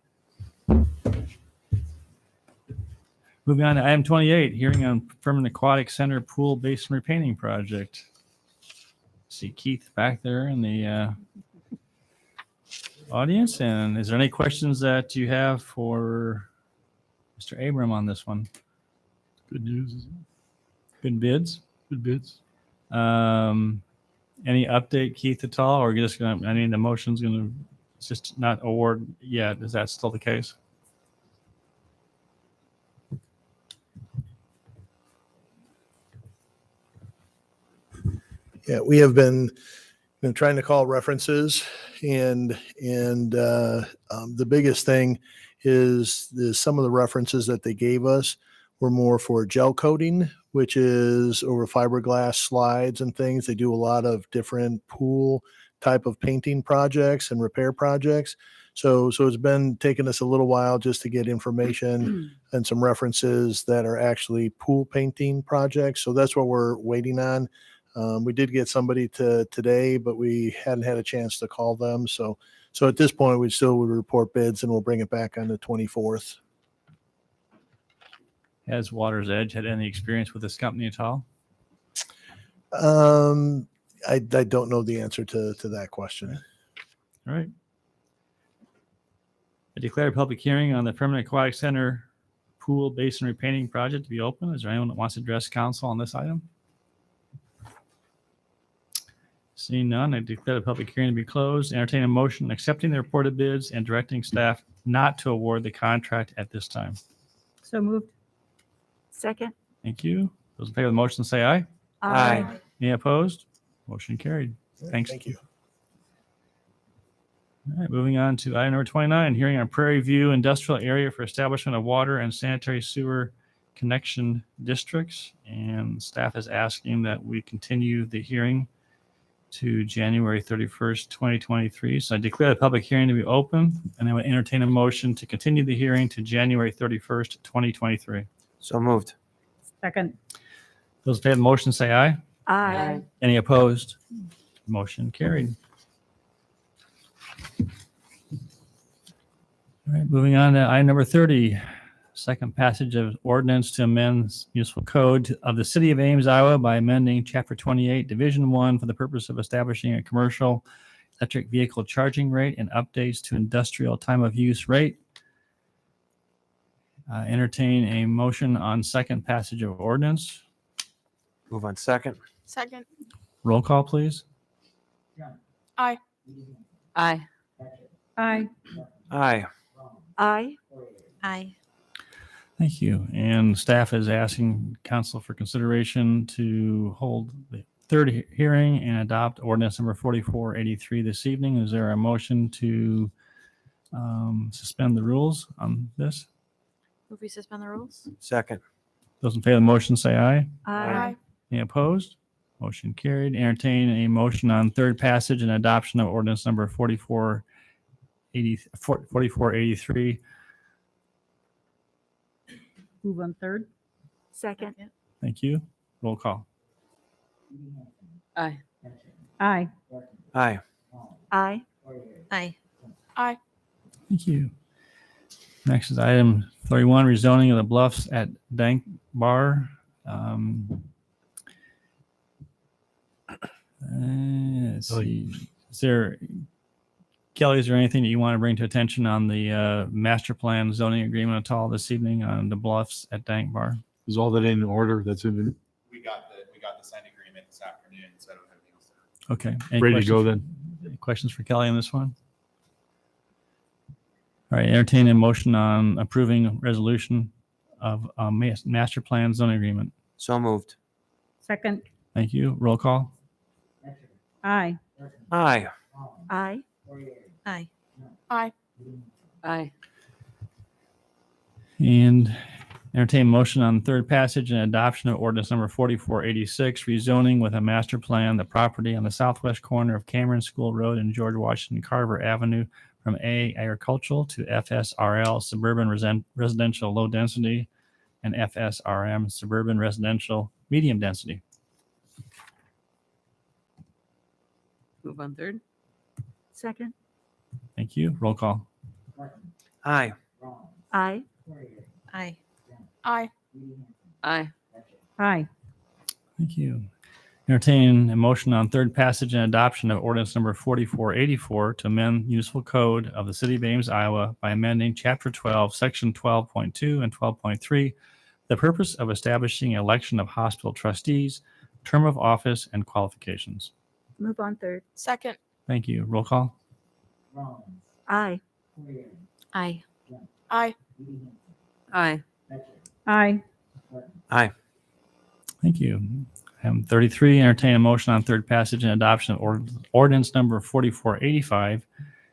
Moving on to item 28, hearing on Permanent Aquatic Center Pool Basin Repainting Project. See Keith back there in the audience. And is there any questions that you have for Mr. Abram on this one? Good news. Good bids? Good bids. Any update, Keith, at all? Or just gonna, I mean, the motion's gonna just not award yet. Is that still the case? Yeah, we have been trying to call references, and the biggest thing is some of the references that they gave us were more for gel coating, which is over fiberglass slides and things. They do a lot of different pool type of painting projects and repair projects. So it's been taking us a little while just to get information and some references that are actually pool painting projects. So that's what we're waiting on. We did get somebody today, but we hadn't had a chance to call them. So at this point, we still would report bids, and we'll bring it back on the 24th. Has Water's Edge had any experience with this company at all? I don't know the answer to that question. All right. I declare a public hearing on the Permanent Aquatic Center pool basin repainting project to be open. Is there anyone that wants to address council on this item? Seeing none, I declare the public hearing to be closed. Entertain a motion accepting the reported bids and directing staff not to award the contract at this time. So moved. Second. Thank you. Those in favor of the motion say aye. Aye. Any opposed? Motion carried. Thanks. Thank you. All right, moving on to item number 29, hearing on Prairie View Industrial Area for establishment of water and sanitary sewer connection districts. And staff is asking that we continue the hearing to January 31st, 2023. So I declare the public hearing to be open, and I would entertain a motion to continue the hearing to January 31st, 2023. So moved. Second. Those in favor of the motion say aye. Aye. Any opposed? Motion carried. All right, moving on to item number 30, second passage of ordinance to amend municipal code of the city of Ames, Iowa by amending chapter 28, division 1 for the purpose of establishing a commercial electric vehicle charging rate and updates to industrial time of use rate. Entertain a motion on second passage of ordinance. Move on second. Second. Roll call, please. Aye. Aye. Aye. Aye. Aye. Aye. Thank you. And staff is asking council for consideration to hold the third hearing and adopt ordinance number 4483 this evening. Is there a motion to suspend the rules on this? Move we suspend the rules? Second. Those in favor of the motion say aye. Aye. Any opposed? Motion carried. Entertain a motion on third passage and adoption of ordinance number 4483. Move on third. Second. Thank you. Roll call. Aye. Aye. Aye. Aye. Aye. Aye. Thank you. Next is item 31, rezoning of the bluffs at Dank Bar. Let's see. Kelly, is there anything that you want to bring to attention on the master plan zoning agreement at all this evening on the bluffs at Dank Bar? Is all that in order? That's in, We got the signed agreement this afternoon, so I don't have anything else to Okay. Any ready to go questions- then? any questions for Kelly on this one? All right, entertain a motion on approving resolution of master plan zoning agreement. So moved. Second. Thank you. Roll call. Aye. Aye. Aye. Aye. Aye. Aye. And entertain motion on third passage and adoption of ordinance number 4486, rezoning with a master plan, the property on the southwest corner of Cameron School Road and George Washington Carver Avenue from A, agricultural to FSRL, suburban residential low density, and FSRM, suburban residential medium density. Move on third. Second. Thank you. Roll call. Aye. Aye. Aye. Aye. Aye. Aye. Thank you. Entertain a motion on third passage and adoption of ordinance number 4484 to amend municipal code of the city of Ames, Iowa by amending chapter 12, section 12.2 and 12.3, the purpose of establishing election of hospital trustees, term of office, and qualifications. Move on third. Second. Thank you. Roll call. Aye. Aye. Aye. Aye. Aye. Aye. Thank you. Item 33, entertain a motion on third passage and adoption of ordinance number 4485,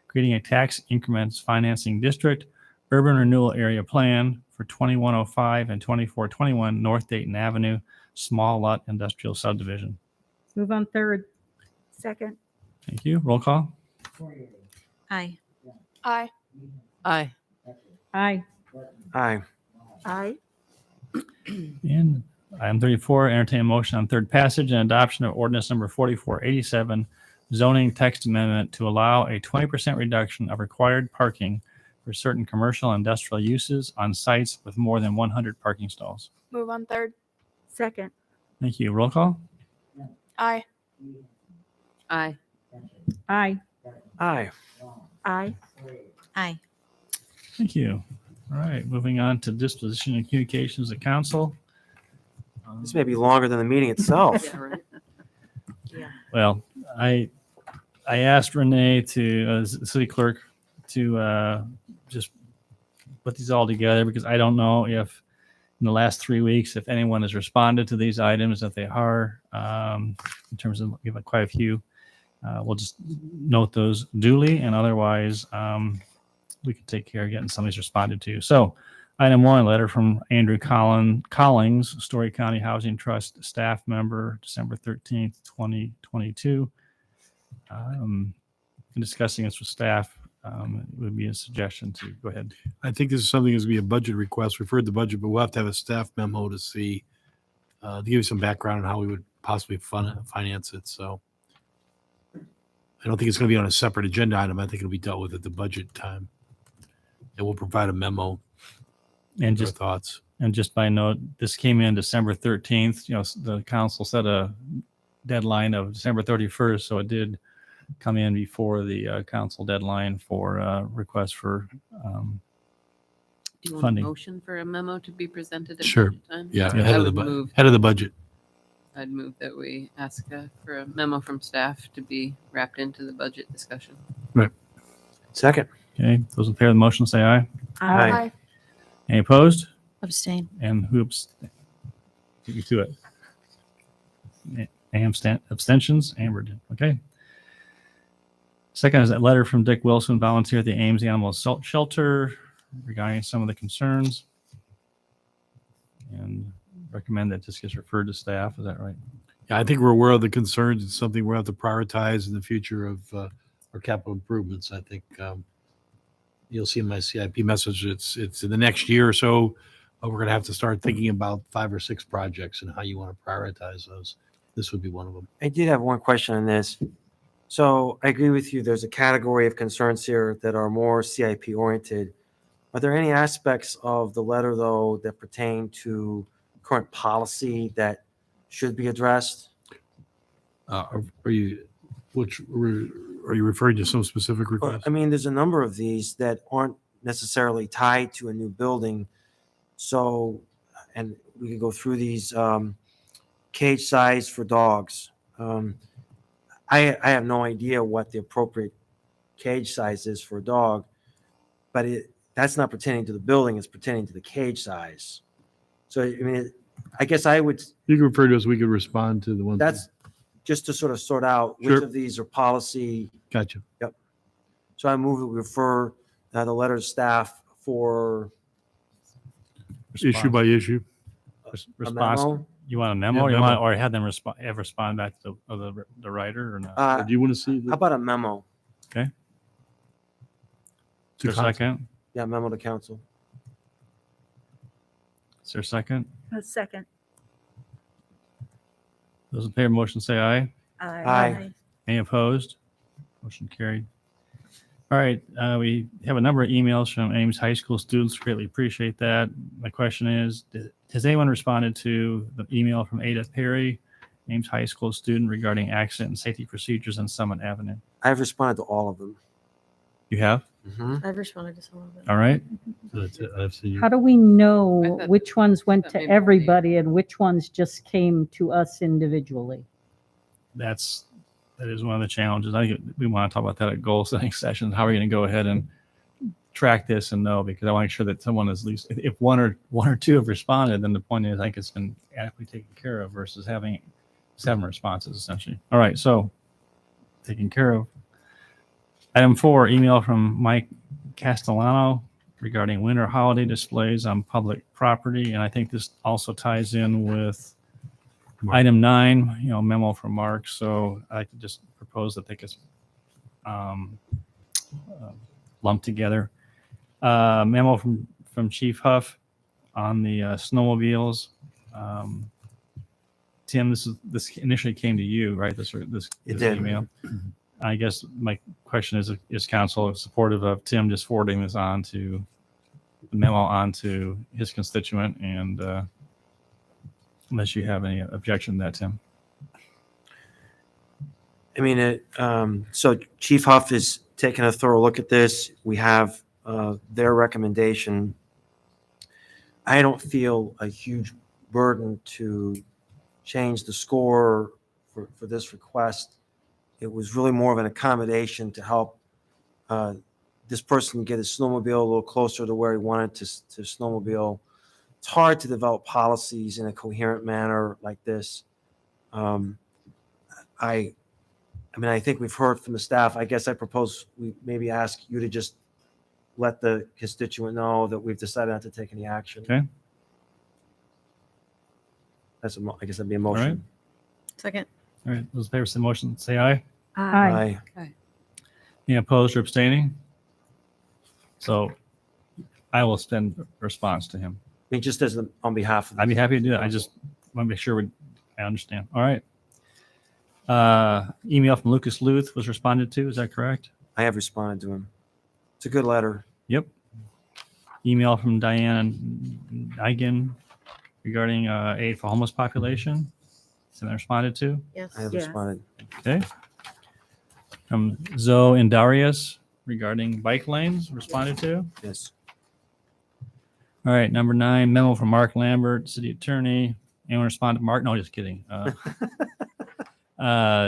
creating a tax increments financing district urban renewal area plan for 2105 and 2421 North Dayton Avenue, small lot industrial subdivision. Move on third. Second. Thank you. Roll call. Aye. Aye. Aye. Aye. Aye. Aye. And item 34, entertain a motion on third passage and adoption of ordinance number 4487, zoning text amendment to allow a 20% reduction of required parking for certain commercial and industrial uses on sites with more than 100 parking stalls. Move on third. Second. Thank you. Roll call. Aye. Aye. Aye. Aye. Aye. Aye. Thank you. All right, moving on to disposition and communications of council. This may be longer than the meeting itself. Yeah, right. Well, I asked Renee to city clerk to just put these all together because I don't know if in the last 3 weeks if anyone has responded to these items. If they are, in terms of we have quite a few, we'll just note those duly, and otherwise we can take care of getting some of these responded to. So, item 1, letter from Andrew Collings, Story County Housing Trust staff member, December 13th, 2022. In discussing this with staff, it would be a suggestion to go ahead. I think this is something that's going to be a budget request. We've heard the budget, but we'll have to have a staff memo to see, to give you some background on how we would possibly finance it. So I don't think it's going to be on a separate agenda item. I think it'll be dealt with at the budget time. And we'll provide a memo And with our just thoughts. And just by note, this came in December 13th. You know, the council set a deadline of December 31st, so it did come in before the council deadline for request for Do you want funding. a motion for a memo to be presented at Sure. budget time? Yeah, Yeah. ahead I of the would move. head of the budget. I'd move that we ask for a memo from staff to be wrapped into the budget discussion. Second. Okay, those in favor of the motion say aye. Aye. Aye. Any opposed? Abstain. And who abstained? Get you to it. Abstentions? Amber did. Okay. Second is that letter from Dick Wilson, volunteer at the Ames Animal Shelter, regarding some of the concerns. And recommend that this gets referred to staff. Is that right? Yeah, I think we're aware of the concerns. It's something we'll have to prioritize in the future of our capital improvements. I think you'll see in my CIP message, it's in the next year or so, we're going to have to start thinking about 5 or 6 projects and how you want to prioritize those. This would be one of them. I did have one question on this. So I agree with you. There's a category of concerns here that are more CIP oriented. Are there any aspects of the letter, though, that pertain to current policy that should be addressed? Are you referring to some specific request? I mean, there's a number of these that aren't necessarily tied to a new building. So, and we could go through these, cage size for dogs. I have no idea what the appropriate cage size is for a dog, but that's not pertaining to the building, it's pertaining to the cage size. So, I mean, I guess I would, You can refer to us, we could respond to the ones. that's just to sort of sort out which Sure. of these are policy. Gotcha. Yep. So I move that we refer the letter to staff for Issue by issue. a Response. memo. You want a memo, Yeah, or you memo. want, or have them respond back to the writer or not? Uh, Do you want to see? How about a memo? Okay. To Is there a council. second? Yeah, memo to council. Is there a second? A second. Those in favor of the motion say aye. Aye. Any opposed? Motion carried. All right, we have a number of emails from Ames High School students. Greatly appreciate that. My question is, has anyone responded to the email from Ada Perry, Ames High School student, regarding accident and safety procedures on Summit Avenue? I've responded to all of them. You have? I've responded to some of them. All right. That's it. I've seen you. How do we I know thought- which ones went thought to maybe they- everybody and which ones just came to us individually? That is one of the challenges. I think we want to talk about that at goal setting sessions. How are we going to go ahead and track this and know? Because I want to make sure that someone is at least, if one or two have responded, then the point is I think it's been adequately taken care of versus having 7 responses essentially. All right, so taken care of. Item 4, email from Mike Castellano regarding winter holiday displays on public property, and I think this also ties in with item 9, memo from Mark. So I could just propose that they could lumped together. Memo from Chief Huff on the snowmobiles. Tim, this initially came to you, right? This It did. email. I guess my question is council supportive of Tim just forwarding this on to the memo onto his constituent, and unless you have any objection to that, Tim. I mean, so Chief Huff is taking a thorough look at this. We have their recommendation. I don't feel a huge burden to change the score for this request. It was really more of an accommodation to help this person get his snowmobile a little closer to where he wanted to snowmobile. It's hard to develop policies in a coherent manner like this. I mean, I think we've heard from the staff. I guess I propose we maybe ask you to just let the constituent know that we've decided not to take any action. Okay. I guess that'd be a motion. Second. All right, those in favor of the motion, say aye. Aye. Okay. Any opposed or abstaining? So I will send a response to him. I mean, just as on behalf of. I'd be happy to do that. I just want to make sure I understand. All right. Email from Lucas Luth was responded to. Is that correct? I have responded to him. It's a good letter. Yep. Email from Diane Eigen regarding aid for homeless population. Is that responded to? Yes. I have Yes. responded. Okay. From Zoe and Darius regarding bike lanes, responded to. Yes. All right, number 9, memo from Mark Lambert, city attorney. Anyone respond to Mark? No, just kidding.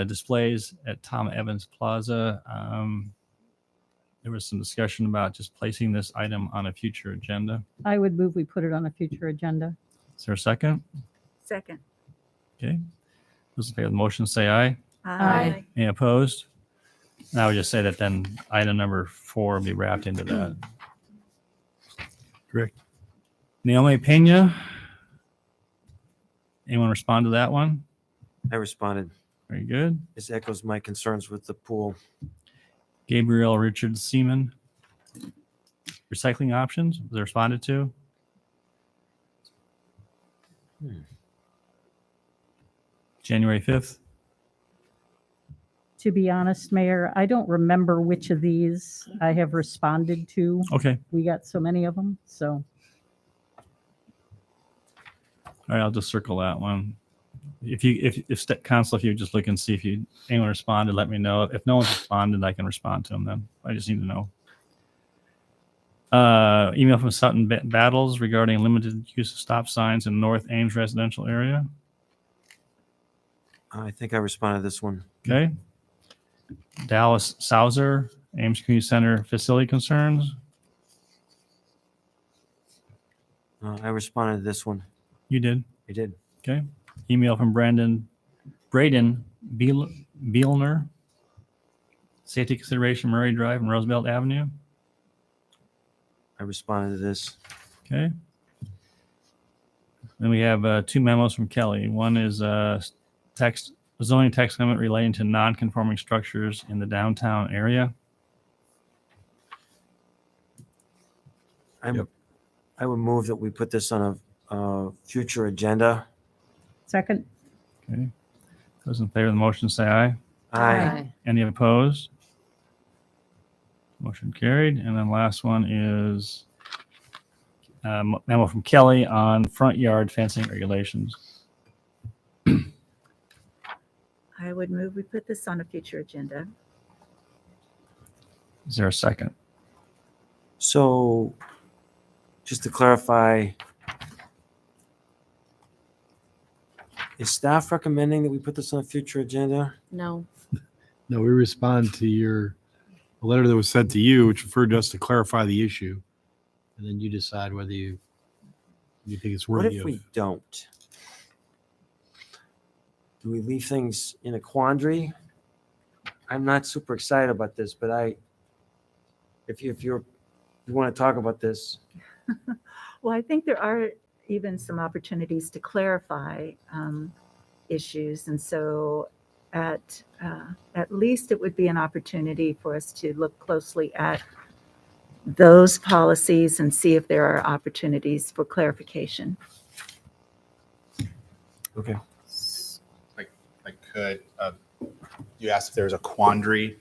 Displays at Tom Evans Plaza. There was some discussion about just placing this item on a future agenda. I would move we put it on a future agenda. Is there a second? Second. Okay. Those in favor of the motion say aye. Aye. Any opposed? And I would just say that then item number 4 will be wrapped into that. Correct. Naomi Pena. Anyone respond to that one? I responded. Very good. This echoes my concerns with the pool. Gabriel Richard Seaman. Recycling options, was it responded to? January 5th. To be honest, Mayor, I don't remember which of these I have responded to. Okay. We got so many of them, so. All right, I'll just circle that one. If council, if you just look and see if anyone responded, let me know. If no one's responded, I can respond to them then. I just need to know. Email from Sutton Battles regarding limited use of stop signs in North Ames residential area. I think I responded to this one. Okay. Dallas Sauser, Ames Community Center facility concerns. I responded to this one. You did. I did. Okay. Email from Braden Bielner. Safety consideration, Murray Drive and Roosevelt Avenue. I responded to this. Okay. Then we have 2 memos from Kelly. One is zoning text amendment relating to non-conforming structures in the downtown area. I would move that we put this on a future agenda. Second. Okay. Those in favor of the motion say aye. Aye. Any opposed? Motion carried. And then last one is memo from Kelly on front yard fencing regulations. I would move we put this on a future agenda. Is there a second? So, just to clarify, is staff recommending that we put this on a future agenda? No. No, we respond to a letter that was sent to you, which referred to us to clarify the issue. And then you decide whether you think it's What worthy if of. we don't? do we leave things in a quandary? I'm not super excited about this, but if you want to talk about this, Well, I think there are even some opportunities to clarify issues. And so at least it would be an opportunity for us to look closely at those policies and see if there are opportunities for clarification. okay. I could. You asked if there was a quandary.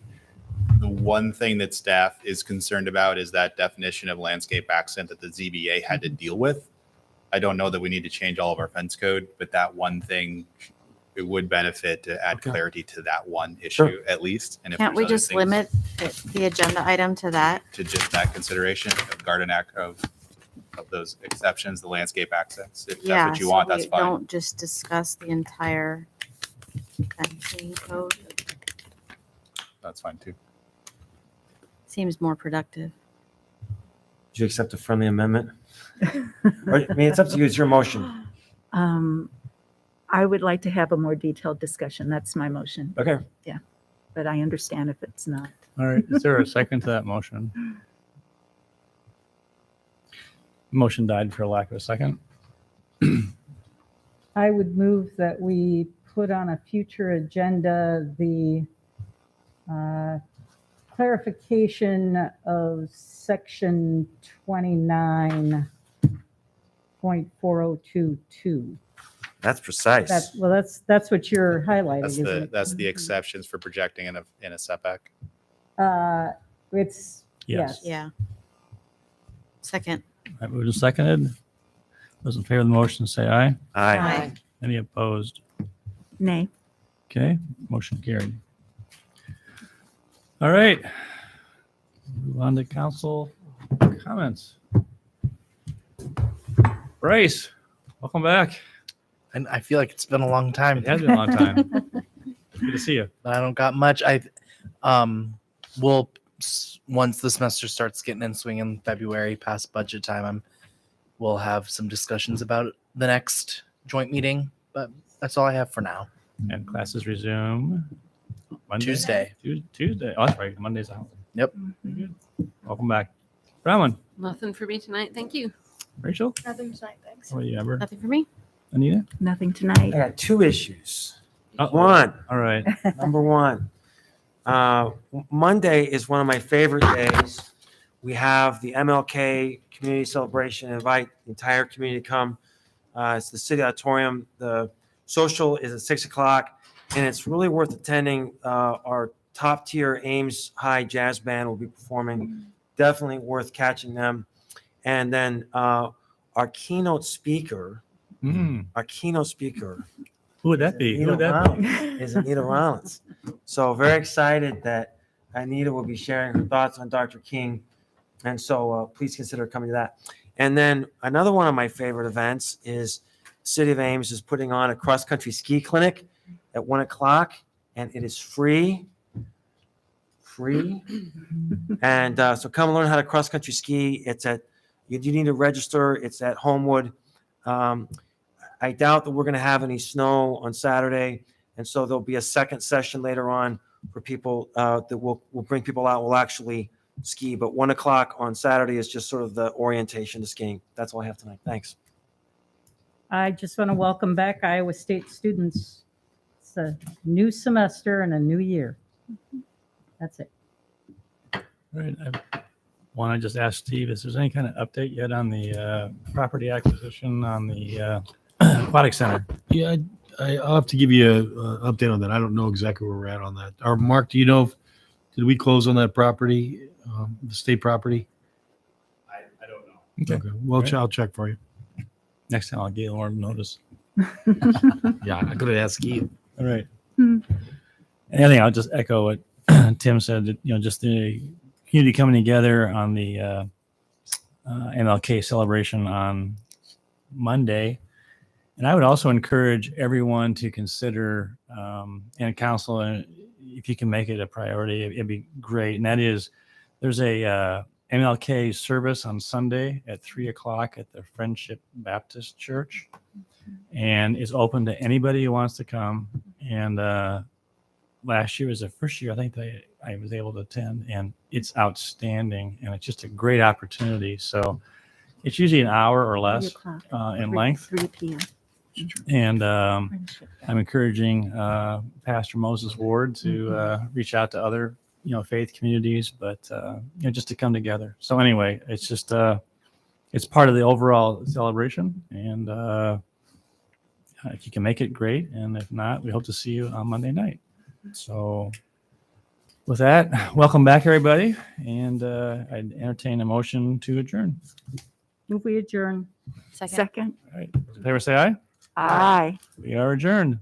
The one thing that staff is concerned about is that definition of landscape accent that the ZBA had to deal with. I don't know that we need to change all of our fence code, but that one thing, it would benefit to add clarity to that one issue at least. And if Can't we there's other just things limit the agenda item to that? to just that consideration of garden act of those exceptions, the landscape accents? If Yeah, that's what you so want, we that's fine. don't just discuss the entire fencing code. That's fine too. Seems more productive. Do you accept a friendly amendment? Or, I mean, it's up to you. It's your motion. I would like to have a more detailed discussion. That's my motion. Okay. Yeah, but I understand if it's not. All right. Is there a second to that motion? Motion died for lack of a second. I would move that we put on a future agenda the clarification of section 29.4022. That's precise. That's what you're highlighting, isn't it? That's the exceptions for projecting in a setback. It's, yes. Yeah. Second. I moved and seconded. Those in favor of the motion say aye. Aye. Any opposed? Nay. Okay, motion carried. All right. Move on to council comments. Bryce, welcome back. And I feel like it's been a long time. It has been a long time. Good to see you. I don't got much. Once the semester starts getting in swing in February, past budget time, we'll have some discussions about the next joint meeting. But that's all I have for now. And classes resume Monday? Tuesday. Tuesday. Oh, that's right. Monday's out. Yep. Good. Welcome back. Bronwyn, Nothing for me tonight. Thank you. Rachel, Nothing tonight, thanks. how about you, Amber? Nothing for me. Anita? Nothing I tonight. got two issues. Uh-oh. One, All right. number one, Monday is one of my favorite days. We have the MLK community celebration. Invite the entire community to come. It's the city auditorium. The social is at 6:00, and it's really worth attending. Our top tier Ames High Jazz Band will be performing. Definitely worth catching them. And then our keynote speaker, Hmm. Who would that be? Who would that be? is Anita Rollins. So very excited that Anita will be sharing her thoughts on Dr. King. And so please consider coming to that. And then another one of my favorite events is City of Ames is putting on a cross-country ski clinic at 1:00, and it is free. And so come learn how to cross-country ski. You need to register. It's at Homewood. I doubt that we're going to have any snow on Saturday, and so there'll be a second session later on for people that will bring people out. Will actually ski, but 1:00 on Saturday is just sort of the orientation to skiing. That's all I have tonight. Thanks. I just want to welcome back Iowa State students. It's a new semester and a new year. That's it. All right. I want to just ask Steve, is there any kind of update yet on the property acquisition on the aquatic center? Yeah, I'll have to give you an update on that. I don't know exactly where we're at on that. Or Mark, do you know, did we close on that property, the state property? I don't know. Okay, well, All right. I'll check for you. Next time I'll give Lauren notice. Yeah, I could have asked Keith. All right. Anything, I'll just echo what Tim said, that, just the community coming together on the MLK celebration on Monday. And I would also encourage everyone to consider, and council, if you can make it a priority, it'd be great. And that is, there's a MLK service on Sunday at 3:00 at the Friendship Baptist Church, and it's open to anybody who wants to come. And last year was the first year I think that I was able to attend, and it's outstanding, and it's just a great opportunity. So it's usually an hour or less in length. 3 p.m. And I'm encouraging Pastor Moses Ward to reach out to other, faith communities, but just to come together. So anyway, it's just it's part of the overall celebration, and if you can make it, great, and if not, we hope to see you on Monday night. So with that, welcome back, everybody, and I'd entertain a motion to adjourn. Move we adjourn. Second. All right, those in favor say aye. Aye. We are adjourned.